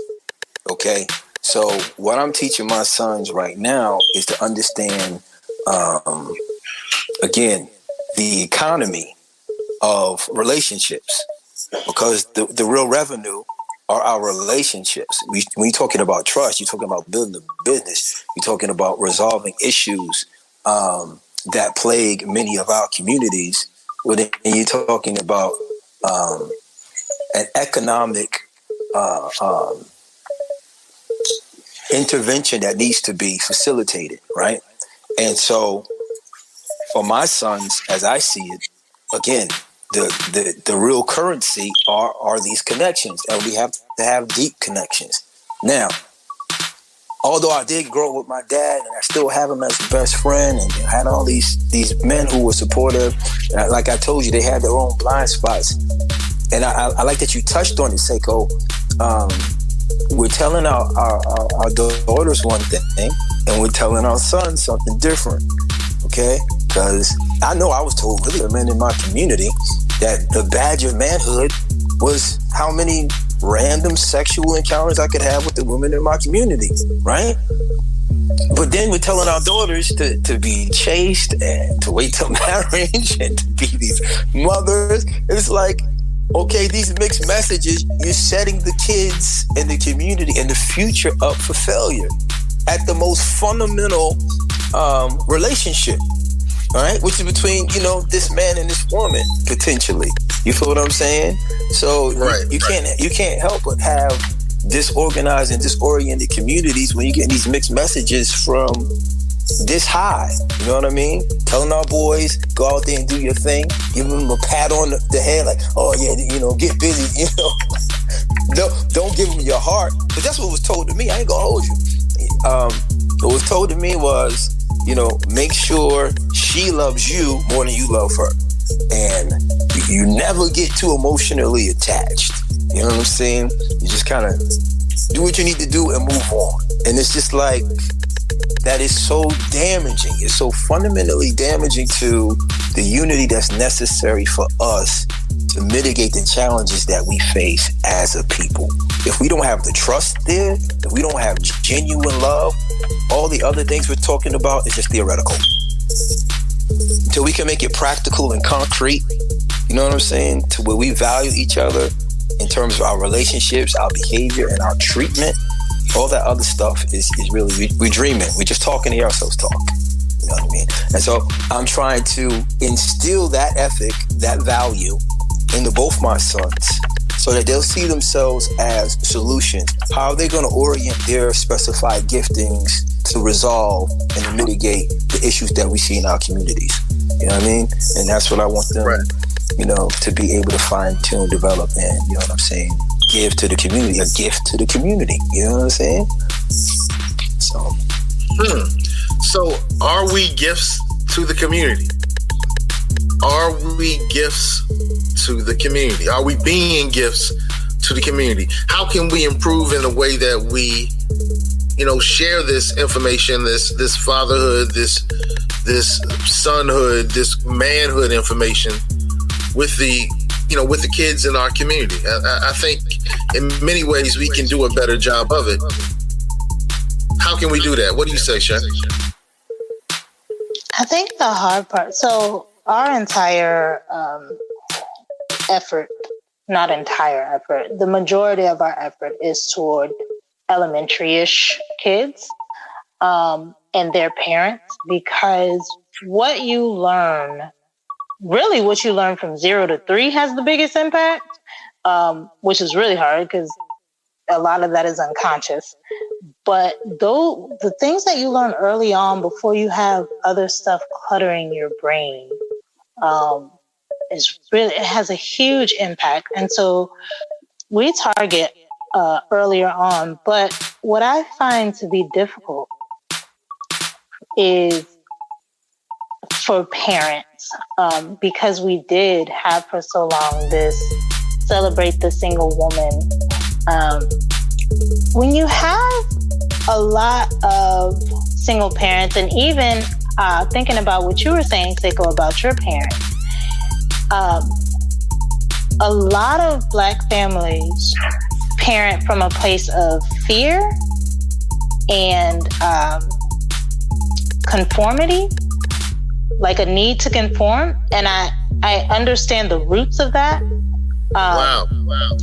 [SPEAKER 3] Okay. So what I'm teaching my sons right now is to understand, again, the economy of relationships, because the real revenue are our relationships. When you're talking about trust, you're talking about building a business, you're talking about resolving issues that plague many of our communities, and you're talking about an economic intervention that needs to be facilitated, right? And so for my sons, as I see it, again, the real currency are these connections, and we have to have deep connections. Now, although I did grow up with my dad, and I still have him as a best friend, and I had all these men who were supportive, and like I told you, they had their own blind spots. And I like that you touched on it, Seko. We're telling our daughters one thing, and we're telling our sons something different, okay? Because I know I was told really, men in my community, that the badge of manhood was how many random sexual encounters I could have with the women in my community, right? But then we're telling our daughters to be chaste and to wait till marriage and to be these mothers. It's like, okay, these mixed messages, you're setting the kids and the community and the future up for failure at the most fundamental relationship, all right? Which is between, this man and this woman, potentially. You feel what I'm saying? So you can't help but have disorganized and disoriented communities when you get these mixed messages from this high. You know what I mean? Telling our boys, go out there and do your thing. Give them a pat on the head, like, oh yeah, you know, get busy. You know, don't give them your heart. But that's what was told to me. I ain't gonna hold you. What was told to me was, you know, make sure she loves you more than you love her, and you never get too emotionally attached. You know what I'm saying? You just kind of do what you need to do and move on. And it's just like, that is so damaging. It's so fundamentally damaging to the unity that's necessary for us to mitigate the challenges that we face as a people. If we don't have the trust there, if we don't have genuine love, all the other things we're talking about is just theoretical. Until we can make it practical and concrete, you know what I'm saying, to where we value each other in terms of our relationships, our behavior, and our treatment, all that other stuff is really, we're dreaming. We're just talking to hear ourselves talk. You know what I mean? And so I'm trying to instill that ethic, that value into both my sons so that they'll see themselves as solutions. How are they going to orient their specified giftings to resolve and to mitigate the issues that we see in our communities? You know what I mean? And that's what I want them, you know, to be able to fine tune, develop, and, you know what I'm saying, give to the community, a gift to the community. You know what I'm saying?
[SPEAKER 4] So are we gifts to the community? Are we gifts to the community? Are we being gifts to the community? How can we improve in a way that we, you know, share this information, this fatherhood, this sonhood, this manhood information with the, you know, with the kids in our community? I think in many ways we can do a better job of it. How can we do that? What do you say, Shay?
[SPEAKER 7] I think the hard part, so our entire effort, not entire effort, the majority of our effort is toward elementary-ish kids and their parents, because what you learn from 0 to 3 has the biggest impact, which is really hard because a lot of that is unconscious. But though the things that you learn early on before you have other stuff cluttering your brain, it has a huge impact. And so we target earlier on. But what I find to be difficult is for parents, because we did have for so long this celebrate the single woman. When you have a lot of single parents, and even thinking about what you were saying, Seko, about your parents, a lot of Black families parent from a place of fear and conformity, like a need to conform. And I understand the roots of that.
[SPEAKER 4] Wow.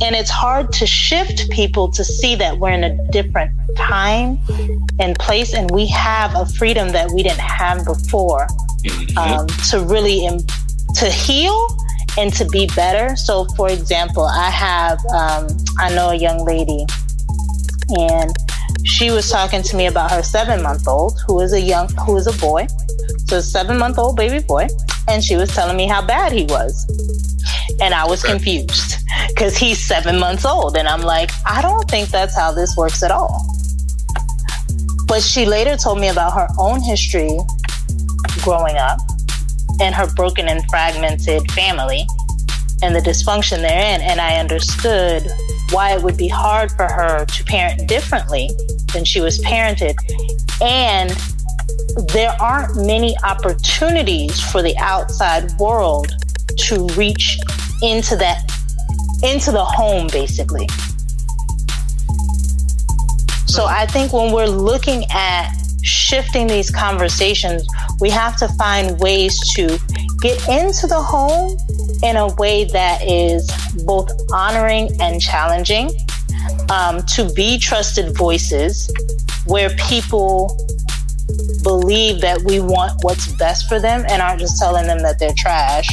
[SPEAKER 7] And it's hard to shift people to see that we're in a different time and place, and we have a freedom that we didn't have before, to really to heal and to be better. So, for example, I know a young lady, and she was talking to me about her 7-month-old, who is a boy, so a 7-month-old baby boy, and she was telling me how bad he was. And I was confused because he's 7 months old. And I'm like, I don't think that's how this works at all. But she later told me about her own history growing up and her broken and fragmented family and the dysfunction therein. And I understood why it would be hard for her to parent differently than she was parented. And there aren't many opportunities for the outside world to reach into the home, basically. So I think when we're looking at shifting these conversations, we have to find ways to get into the home in a way that is both honoring and challenging, to be trusted voices where people believe that we want what's best for them and aren't just telling them that they're trash,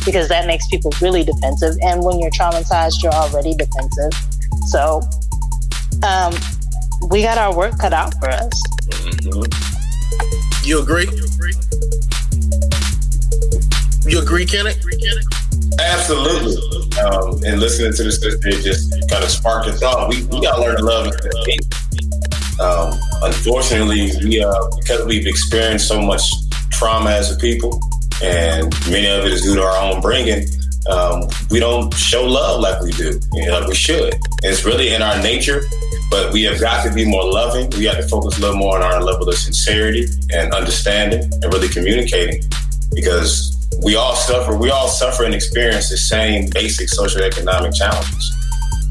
[SPEAKER 7] because that makes people really defensive. And when you're traumatized, you're already defensive. So we got our work cut out for us.
[SPEAKER 4] You agree? You agree, Kenick?
[SPEAKER 6] Absolutely. And listening to this, it just kind of sparked a thought. We got to learn to love instead of hate. Unfortunately, because we've experienced so much trauma as a people, and many of it is due to our own bringing, we don't show love like we do, like we should. And it's really in our nature, but we have got to be more loving. We have to focus a little more on our level of sincerity and understanding and really communicating, because we all suffer and experience the same basic socioeconomic challenges.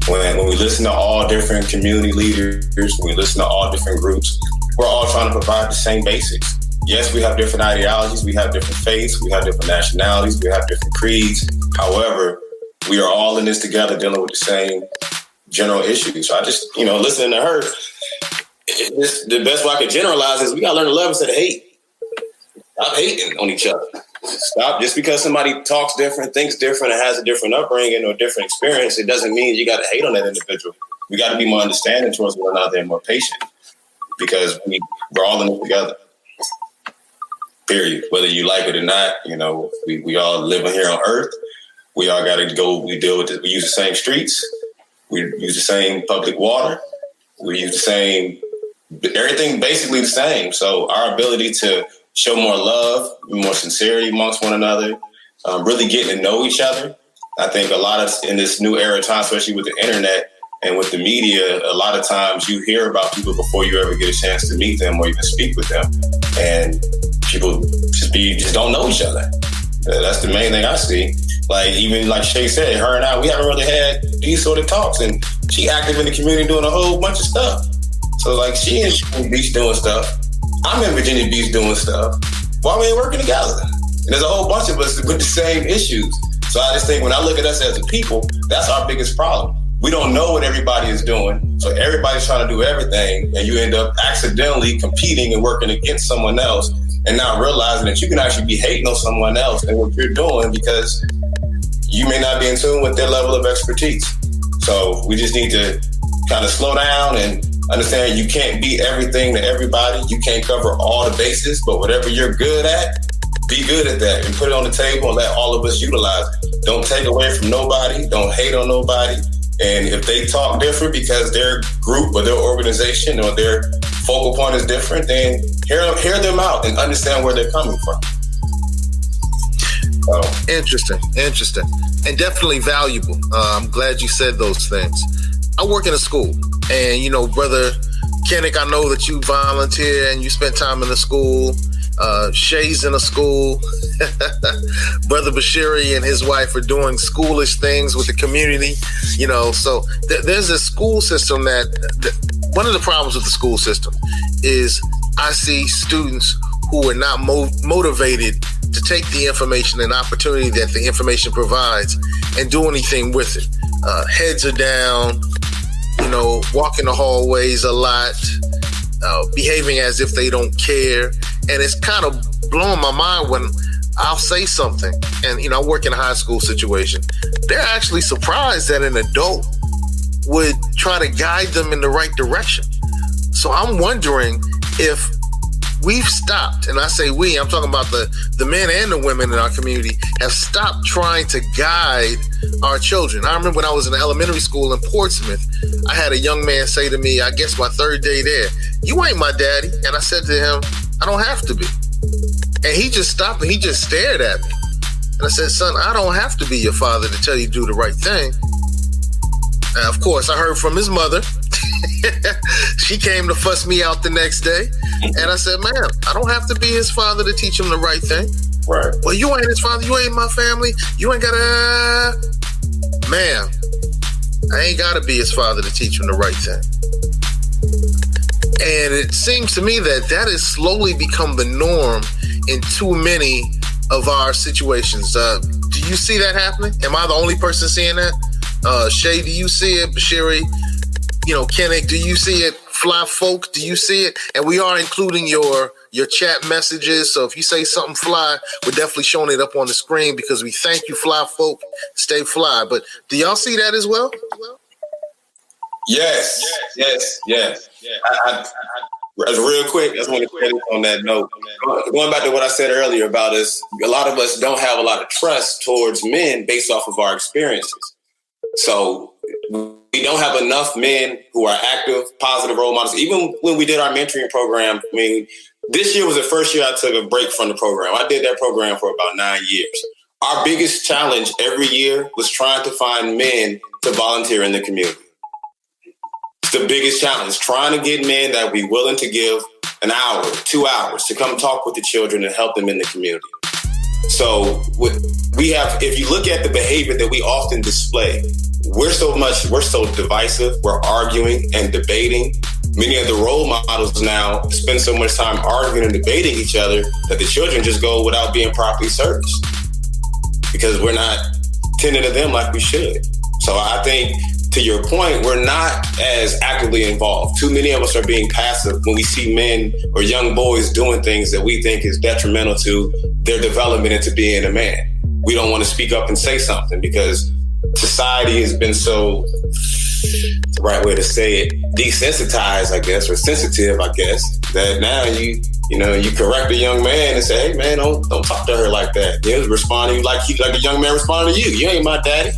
[SPEAKER 6] When we listen to all different community leaders, when we listen to all different groups, we're all trying to provide the same basics. Yes, we have different ideologies, we have different faiths, we have different nationalities, we have different creeds. However, we are all in this together dealing with the same general issues. So I just, listening to her, the best way I could generalize is we got to learn to love instead of hate. Stop hating on each other. Stop. Just because somebody talks different, thinks different, and has a different upbringing or different experience, it doesn't mean you got to hate on that individual. We got to be more understanding towards one another and more patient, because we're all in it together. Period. Whether you like it or not, we all living here on Earth. We all got to go. We deal with it. We use the same streets. We use the same public water. We use the same, everything basically the same. So our ability to show more love, more sincerity amongst one another, really getting to know each other. I think a lot of, in this new era of time, especially with the internet and with the media, a lot of times you hear about people before you ever get a chance to meet them or even speak with them. And people just don't know each other. That's the main thing I see. Even like Shay said, her and I, we haven't really had these sort of talks, and she active in the community doing a whole bunch of stuff. So she in Virginia Beach doing stuff. I'm in Virginia Beach doing stuff. Why we ain't working together? And there's a whole bunch of us with the same issues. So I just think when I look at us as a people, that's our biggest problem. We don't know what everybody is doing. So everybody's trying to do everything, and you end up accidentally competing and working against someone else and not realizing that you can actually be hating on someone else and what you're doing because you may not be in tune with their level of expertise. So we just need to kind of slow down and understand you can't be everything to everybody. You can't cover all the bases, but whatever you're good at, be good at that and put it on the table and let all of us utilize it. Don't take away from nobody. Don't hate on nobody. And if they talk different because their group or their organization or their focal point is different, then hear them out and understand where they're coming from.
[SPEAKER 4] Interesting. And definitely valuable. I'm glad you said those things. I work in a school, and Brother Kenick, I know that you volunteer and you spend time in the school. Shay's in a school. Brother Bashiri and his wife are doing schoolish things with the community. So there's a school system that one of the problems with the school system is I see students who are not motivated to take the information and opportunity that the information provides and do anything with it. Heads are down, walking the hallways a lot, behaving as if they don't care. And it's kind of blowing my mind when I'll say something and, I work in a high school situation. They're actually surprised that an adult would try to guide them in the right direction. So I'm wondering if we've stopped, and I say we, I'm talking about the men and the women in our community, have stopped trying to guide our children. I remember when I was in elementary school in Portsmouth, I had a young man say to me, I guess my third day there, "You ain't my daddy." And I said to him, "I don't have to be." And he just stopped and he just stared at me. And I said, "Son, I don't have to be your father to tell you to do the right thing." And of course, I heard from his mother. She came to fuss me out the next day. And I said, "Ma'am, I don't have to be his father to teach him the right thing."
[SPEAKER 6] Right.
[SPEAKER 4] "Well, you ain't his father. You ain't my family. You ain't gotta..." Ma'am, I ain't gotta be his father to teach him the right thing. And it seems to me that has slowly become the norm in too many of our situations. Do you see that happening? Am I the only person seeing that? Shay, do you see it? Bashiri, Kenick, do you see it? Fly Folk, do you see it? And we are including your chat messages. So if you say something fly, we're definitely showing it up on the screen because we thank you, Fly Folk. Stay fly. But do y'all see that as well?
[SPEAKER 6] Yes. real quick, I just want to finish on that note. Going back to what I said earlier about us, a lot of us don't have a lot of trust towards men based off of our experiences. So we don't have enough men who are active, positive role models. Even when we did our mentoring program, I mean, this year was the first year I took a break from the program. I did that program for about 9 years. Our biggest challenge every year was trying to find men to volunteer in the community. It's the biggest challenge, trying to get men that would be willing to give an hour, 2 hours to come talk with the children and help them in the community. So we have, if you look at the behavior that we often display, we're so divisive. We're arguing and debating. Many of the role models now spend so much time arguing and debating each other that the children just go without being properly serviced because we're not tending to them like we should. So I think, to your point, we're not as actively involved. Too many of us are being passive when we see men or young boys doing things that we think is detrimental to their development into being a man. We don't want to speak up and say something because society has been so, the right way to say it, desensitized, I guess, or sensitive, I guess, that now you correct a young man and say, hey man, don't talk to her like that. He's responding like a young man responding to you. You ain't my daddy.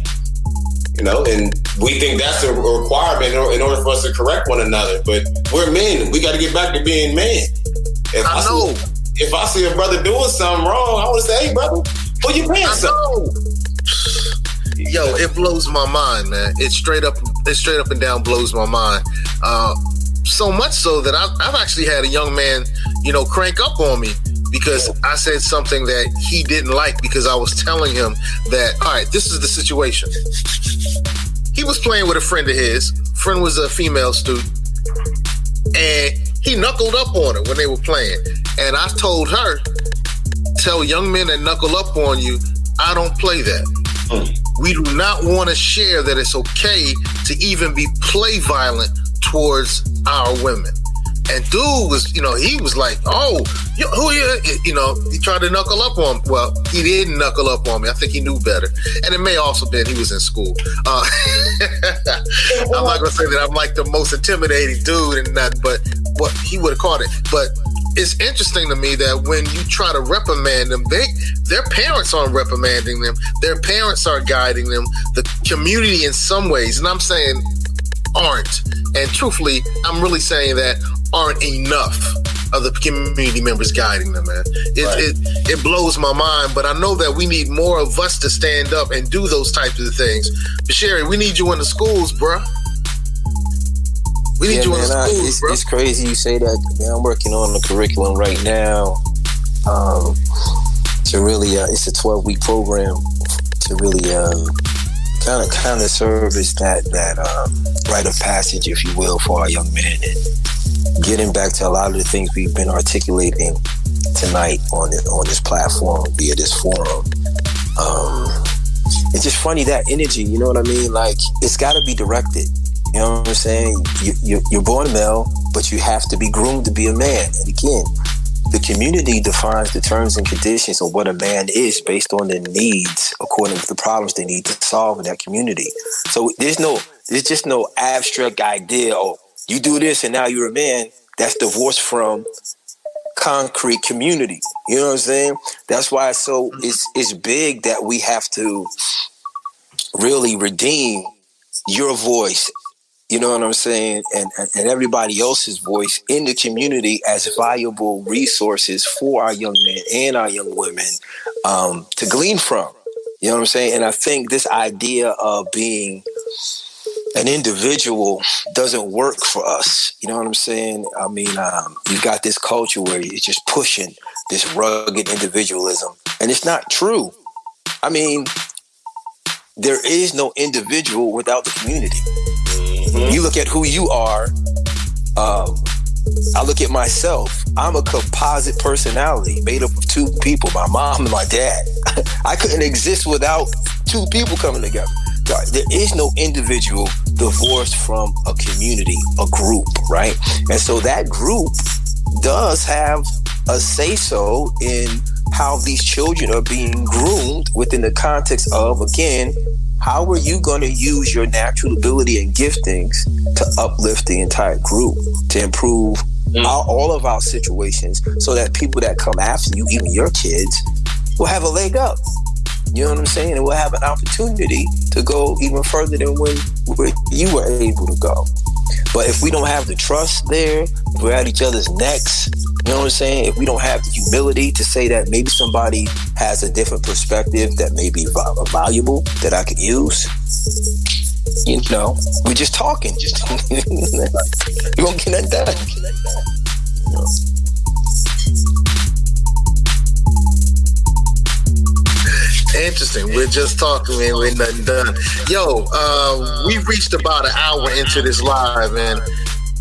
[SPEAKER 6] And we think that's a requirement in order for us to correct one another. But we're men. We got to get back to being men. If I see a brother doing something wrong, I want to say, hey brother, pull your pants up.
[SPEAKER 4] Yo, it blows my mind, man. It straight up and down blows my mind. So much so that I've actually had a young man, crank up on me because I said something that he didn't like because I was telling him that, all right, this is the situation. He was playing with a friend of his. Friend was a female student. And he knuckled up on her when they were playing. And I told her, tell young men that knuckle up on you, I don't play that. We do not want to share that it's okay to even be play violent towards our women. And dude was, he was like, oh, who you? He tried to knuckle up on me. Well, he didn't knuckle up on me. I think he knew better. And it may also been he was in school. I'm not going to say that I'm like the most intimidating dude and that, but what he would have caught it. But it's interesting to me that when you try to reprimand them, their parents aren't reprimanding them. Their parents are guiding them. The community in some ways, and I'm saying aren't. And truthfully, I'm really saying that aren't enough of the community members guiding them, man. It blows my mind, but I know that we need more of us to stand up and do those types of things. Bashiri, we need you in the schools, bruh. We need you in the schools, bro.
[SPEAKER 3] It's crazy you say that, man. I'm working on the curriculum right now to really, it's a 12-week program to really kind of serve as that rite of passage, if you will, for our young men, and getting back to a lot of the things we've been articulating tonight on this platform via this forum. It's just funny, that energy, you know what I mean? Like, it's got to be directed. You know what I'm saying? You're born male, but you have to be groomed to be a man. And again, the community defines the terms and conditions of what a man is based on their needs, according to the problems they need to solve in that community. So there's just no abstract idea, oh, you do this and now you're a man. That's divorced from concrete community. You know what I'm saying? That's why it's big that we have to really redeem your voice, you know what I'm saying, and everybody else's voice in the community as valuable resources for our young men and our young women to glean from. You know what I'm saying? And I think this idea of being an individual doesn't work for us. You know what I'm saying? I mean, you've got this culture where it's just pushing this rugged individualism, and it's not true. I mean, there is no individual without the community. Mm-hmm. You look at who you are. I look at myself. I'm a composite personality made up of two people, my mom and my dad. I couldn't exist without two people coming together. There is no individual divorced from a community, a group, right? And so that group does have a say-so in how these children are being groomed within the context of, again, how are you going to use your natural ability and giftings to uplift the entire group, to improve all of our situations, so that people that come after you, even your kids, will have a leg up. You know what I'm saying? And we'll have an opportunity to go even further than when you were able to go. But if we don't have the trust there, if we're at each other's necks, you know what I'm saying? If we don't have the humility to say that maybe somebody has a different perspective that may be valuable, that I could use, you know, we're just talking. You won't get nothing done. You know?
[SPEAKER 4] Interesting. We're just talking, man. We're nothing done. Yo, we reached about an hour into this live, and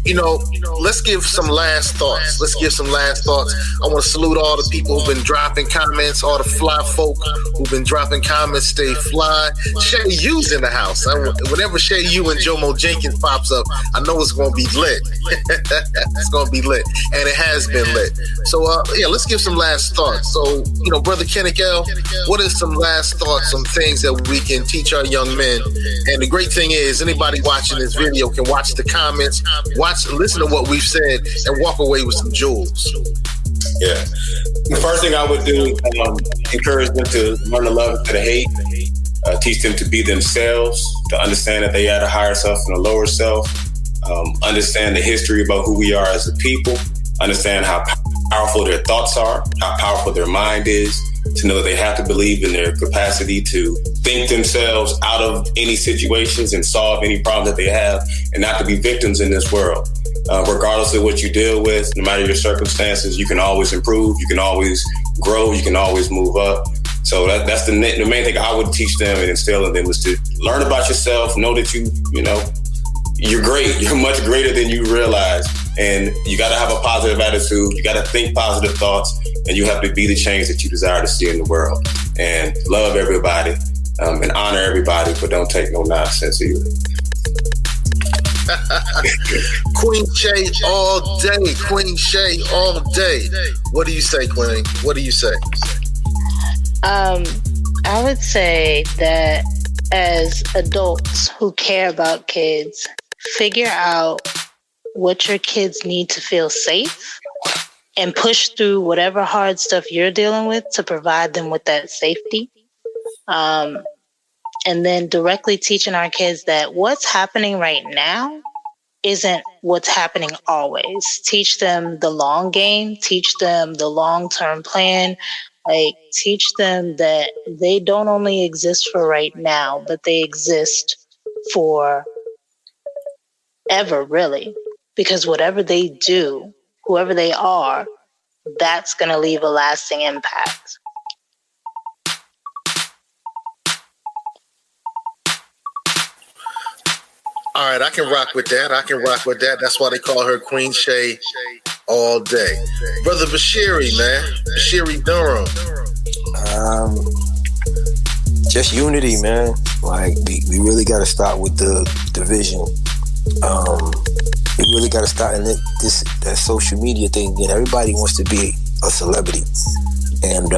[SPEAKER 4] you know, let's give some last thoughts. I want to salute all the people who've been dropping comments, all the fly folk who've been dropping comments. Stay fly. Shay U's in the house. Whenever Shay U and Jomo Jenkins pops up, I know it's going to be lit. It's going to be lit, and it has been lit. So, yeah, let's give some last thoughts. So, you know, Brother Kenick, what are some last thoughts, some things that we can teach our young men? And the great thing is, anybody watching this video can watch the comments, listen to what we've said, and walk away with some jewels.
[SPEAKER 6] Yeah. The first thing I would do, encourage them to learn to love instead of hate, teach them to be themselves, to understand that they had a higher self and a lower self, understand the history about who we are as a people, understand how powerful their thoughts are, how powerful their mind is, to know that they have to believe in their capacity to think themselves out of any situations and solve any problem that they have, and not to be victims in this world. Regardless of what you deal with, no matter your circumstances, you can always improve, you can always grow, you can always move up. So that's the main thing I would teach them and instill in them, is to learn about yourself, know that you're great, you're much greater than you realize. And you got to have a positive attitude. You got to think positive thoughts, and you have to be the change that you desire to see in the world. And love everybody, and honor everybody, but don't take no nonsense either.
[SPEAKER 4] Queen Shay all day. Queen Shay all day. What do you say, Queen? What do you say?
[SPEAKER 7] I would say that as adults who care about kids, figure out what your kids need to feel safe, and push through whatever hard stuff you're dealing with to provide them with that safety. And then directly teaching our kids that what's happening right now isn't what's happening always. Teach them the long game, teach them the long-term plan, teach them that they don't only exist for right now, but they exist for ever, really. Because whatever they do, whoever they are, that's going to leave a lasting impact.
[SPEAKER 4] All right, I can rock with that. That's why they call her Queen Shay all day. Brother Bashiri, man. Bashiri Durham.
[SPEAKER 3] Just unity, man. We really got to start with the division. We really got to start in that social media thing again. Everybody wants to be a celebrity. And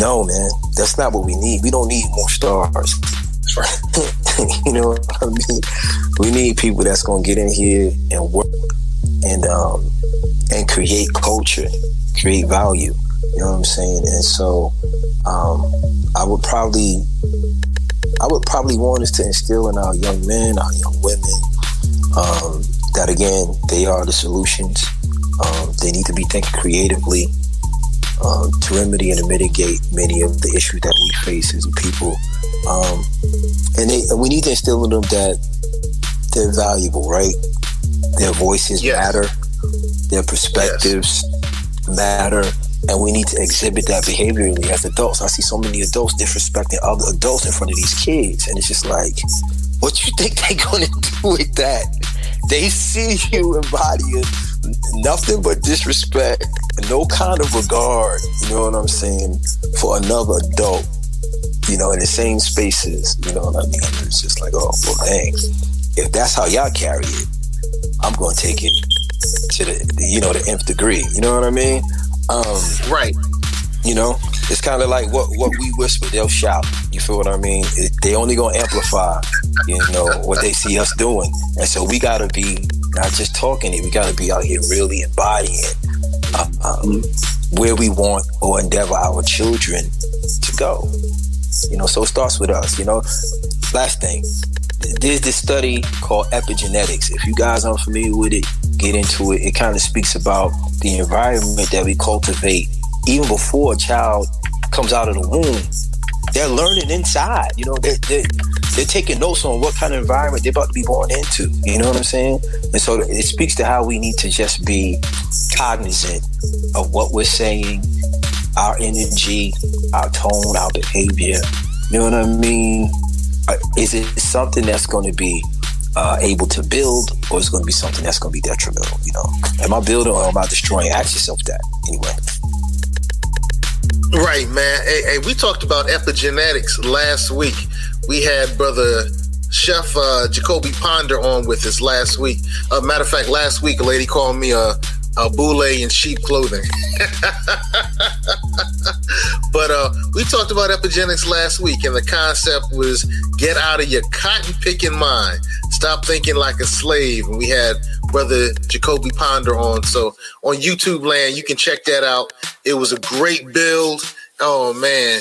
[SPEAKER 3] no, man, that's not what we need. We don't need more stars. You know what I mean? We need people that's going to get in here and work and create culture, create value. You know what I'm saying? And so I would probably want us to instill in our young men, our young women, that again, they are the solutions. They need to be thinking creatively to remedy and to mitigate many of the issues that we face as a people. And we need to instill in them that they're valuable, right? Their voices matter, their perspectives matter, and we need to exhibit that behaviorally as adults. I see so many adults disrespecting other adults in front of these kids, and it's just like, what you think they're gonna do with that? They see you embodying nothing but disrespect, no kind of regard, you know what I'm saying, for another adult, you know, in the same spaces, you know what I mean? It's just like, oh, well, dang. If that's how y'all carry it, I'm going to take it to the nth degree. You know what I mean?
[SPEAKER 4] Right.
[SPEAKER 3] You know, it's kind of like what we whisper, they'll shout. You feel what I mean? They only going to amplify, you know, what they see us doing. And so we got to be not just talking it. We got to be out here really embodying where we want or endeavor our children to go. So it starts with us. Last thing, there's this study called epigenetics. If you guys aren't familiar with it, get into it. It kind of speaks about the environment that we cultivate even before a child comes out of the womb. They're learning inside. They're taking notes on what kind of environment they're about to be born into. You know what I'm saying? And so it speaks to how we need to just be cognizant of what we're saying, our energy, our tone, our behavior. You know what I mean? Is it something that's going to be able to build, or is it going to be something that's going to be detrimental? Am I building or am I destroying? Ask yourself that anyway.
[SPEAKER 4] Right, man. Hey, we talked about epigenetics last week. We had brother Chef Jacoby Ponder on with us last week. Matter of fact, last week a lady called me a boule in sheep clothing. But we talked about epigenetics last week, and the concept was get out of your cotton picking mind. Stop thinking like a slave. And we had brother Jacoby Ponder on. So on YouTube land, you can check that out. It was a great build. Oh man,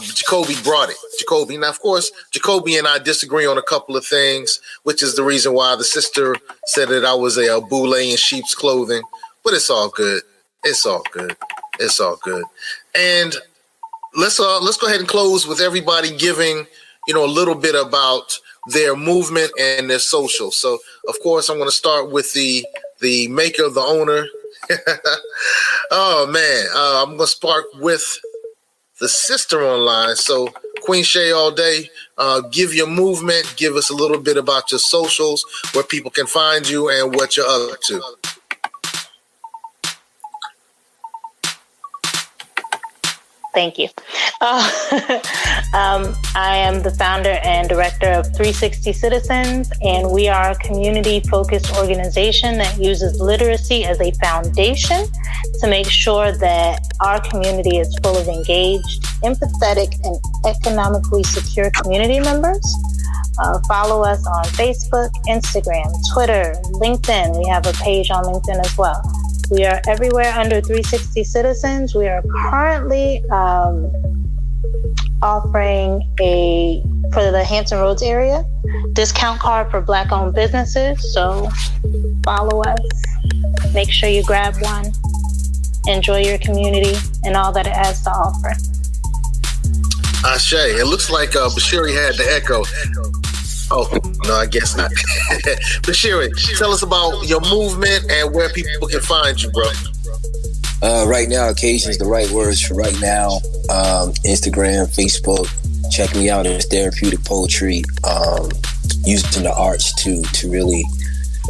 [SPEAKER 4] Jacoby brought it. Jacoby. Now, of course, Jacoby and I disagree on a couple of things, which is the reason why the sister said that I was a boule in sheep's clothing. But it's all good. It's all good. It's all good. And let's go ahead and close with everybody giving, a little bit about their movement and their social. So, of course, I'm going to start with the maker, the owner. Oh man, I'm going to start with the sister online. So, Queen Shay All Day, give your movement, give us a little bit about your socials, where people can find you and what you're up to.
[SPEAKER 7] Thank you. I am the founder and director of 360 Citizens, and we are a community-focused organization that uses literacy as a foundation to make sure that our community is full of engaged, empathetic, and economically secure community members. Follow us on Facebook, Instagram, Twitter, LinkedIn. We have a page on LinkedIn as well. We are everywhere under 360 Citizens. We are currently offering for the Hampton Roads area, discount card for Black-owned businesses. So follow us. Make sure you grab one. Enjoy your community and all that it has to offer.
[SPEAKER 4] Ashe, it looks like Bashiri had the echo. Oh, no, I guess not. Bashiri, tell us about your movement and where people can find you, bro.
[SPEAKER 3] Right now, occasion is the right words for right now. Instagram, Facebook, check me out. It's therapeutic poetry, using the arts to really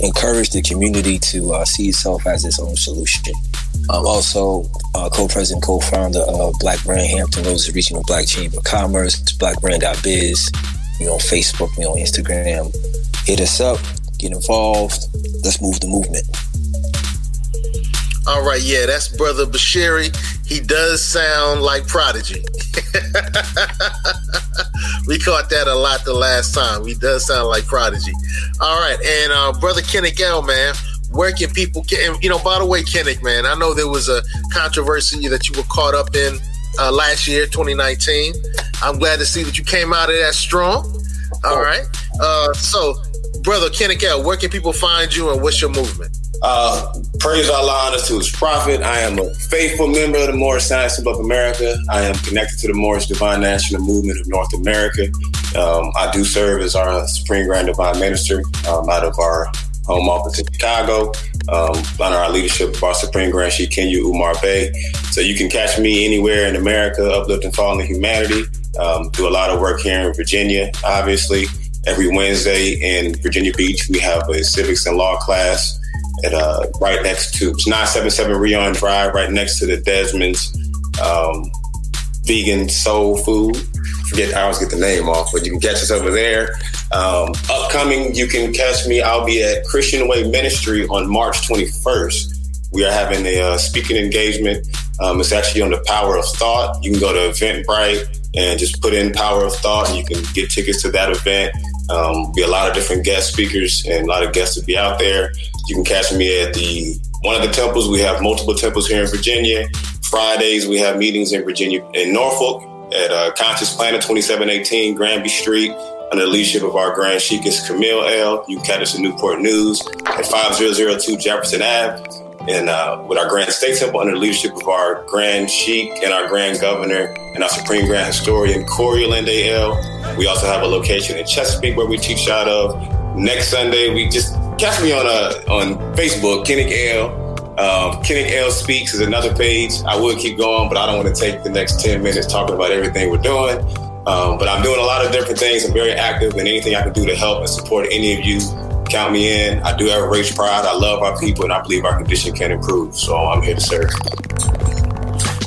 [SPEAKER 3] encourage the community to see itself as its own solution. I'm also co-president, co-founder of Black Brand Hampton Roads Regional Black Chamber of Commerce, blackbrand.biz. We on Facebook, we on Instagram. Hit us up, get involved. Let's move the movement.
[SPEAKER 4] All right, yeah, that's brother Bashiri. He does sound like Prodigy. We caught that a lot the last time. He does sound like Prodigy. All right, and brother Kenick, man, where can people get? By the way, Kenick, man, I know there was a controversy that you were caught up in last year, 2019. I'm glad to see that you came out of that strong. All right. So, brother Kenick, where can people find you and what's your movement?
[SPEAKER 6] Praise Allah, honest to His Prophet. I am a faithful member of the Moorish Science Club of America. I am connected to the Moorish Divine National Movement of North America. I do serve as our Supreme Grand Divine Minister out of our home office in Chicago, under our leadership of our Supreme Grand Sheikh Kenya Umar Bey. So you can catch me anywhere in America, uplifting fallen humanity. Do a lot of work here in Virginia, obviously. Every Wednesday in Virginia Beach, we have a civics and law class at right next to 977 Rion Drive, right next to the Desmond's vegan soul food. I always get the name off, but you can catch us over there. Upcoming, you can catch me. I'll be at Christian Way Ministry on March 21st. We are having a speaking engagement. It's actually on the power of thought. You can go to Eventbrite and just put in power of thought, and you can get tickets to that event. Be a lot of different guest speakers and a lot of guests to be out there. You can catch me at one of the temples. We have multiple temples here in Virginia. Fridays, we have meetings in Virginia, in Norfolk, at Conscious Planet, 2718 Granby Street, under the leadership of our Grand Sheikess Camille L. You can catch us in Newport News at 5002 Jefferson Ave. And with our Grand State Temple, under the leadership of our Grand Sheik and our Grand Governor and our Supreme Grand Historian, Corey Lende L. We also have a location in Chesapeake where we teach out of. Next Sunday, we just catch me on Facebook, Kenick L. Kenick L Speaks is another page. I would keep going, but I don't want to take the next 10 minutes talking about everything we're doing. But I'm doing a lot of different things. I'm very active, and anything I can do to help and support any of you, count me in. I do have a race pride. I love our people, and I believe our condition can improve. So I'm here to serve.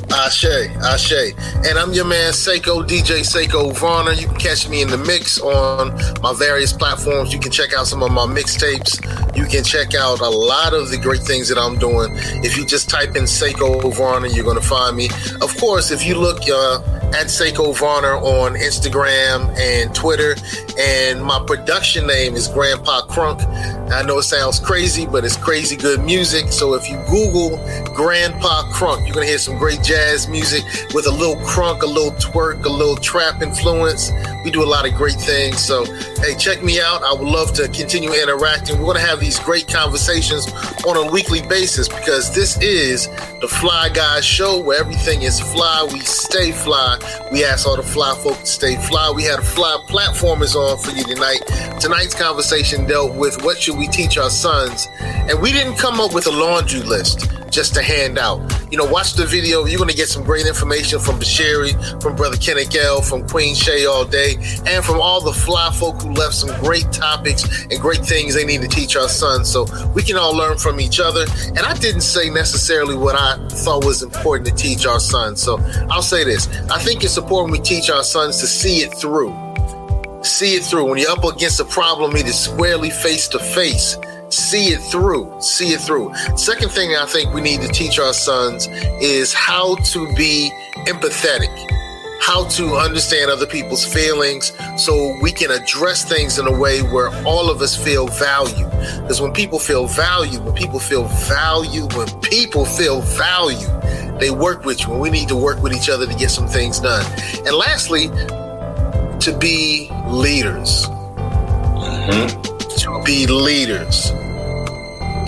[SPEAKER 4] Ashe. And I'm your man, Seko, DJ Seko Varner. You can catch me in the mix on my various platforms. You can check out some of my mixtapes. You can check out a lot of the great things that I'm doing. If you just type in Seko Varner, you're going to find me. Of course, if you look at Seko Varner on Instagram and Twitter, and my production name is Grandpa Crunk. I know it sounds crazy, but it's crazy good music. So if you Google Grandpa Crunk, you're going to hear some great jazz music with a little crunk, a little twerk, a little trap influence. We do a lot of great things. So, hey, check me out. I would love to continue interacting. We're going to have these great conversations on a weekly basis because this is the Fly Guys Show where everything is fly. We stay fly. We ask all the fly folk to stay fly. We had a fly platformers on for you tonight. Tonight's conversation dealt with what should we teach our sons. And we didn't come up with a laundry list just to hand out. You know, watch the video. You're going to get some great information from Bashiri, from Brother Kenick L, from Queen Shay All Day, and from all the fly folk who left some great topics and great things they need to teach our sons so we can all learn from each other. And I didn't say necessarily what I thought was important to teach our sons. So I'll say this. I think it's important we teach our sons to see it through. See it through. When you're up against a problem, it is squarely face to face. See it through. See it through. Second thing I think we need to teach our sons is how to be empathetic, how to understand other people's feelings so we can address things in a way where all of us feel valued. Because when people feel valued, they work with you, and we need to work with each other to get some things done. And lastly, to be leaders.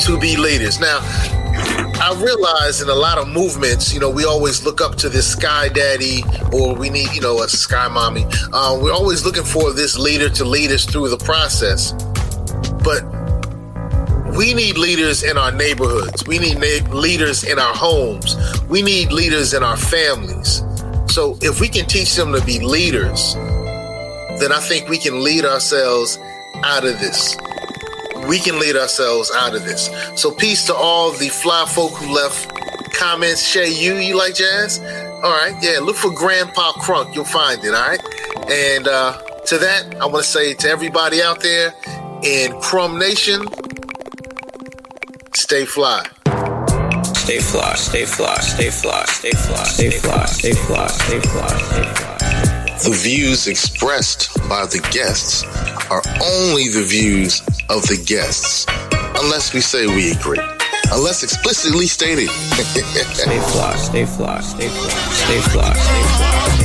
[SPEAKER 4] To be leaders. Now, I realize in a lot of movements, you know, we always look up to this sky daddy, or we need, you know, a sky mommy. We're always looking for this leader to lead us through the process. But we need leaders in our neighborhoods. We need leaders in our homes. We need leaders in our families. So if we can teach them to be leaders, then I think we can lead ourselves out of this. So peace to all the fly folk who left comments. Shay, you like jazz? All right, yeah, look for Grandpa Crunk. You'll find it, all right? And to that, I want to say to everybody out there in Crumb Nation, stay fly.
[SPEAKER 1] Stay fly, stay fly, stay fly, stay fly, stay fly, stay fly, stay fly, stay fly.
[SPEAKER 4] The views expressed by the guests are only the views of the guests, unless we say we agree, unless explicitly stated.
[SPEAKER 1] Stay fly, stay fly, stay fly, stay fly, stay fly.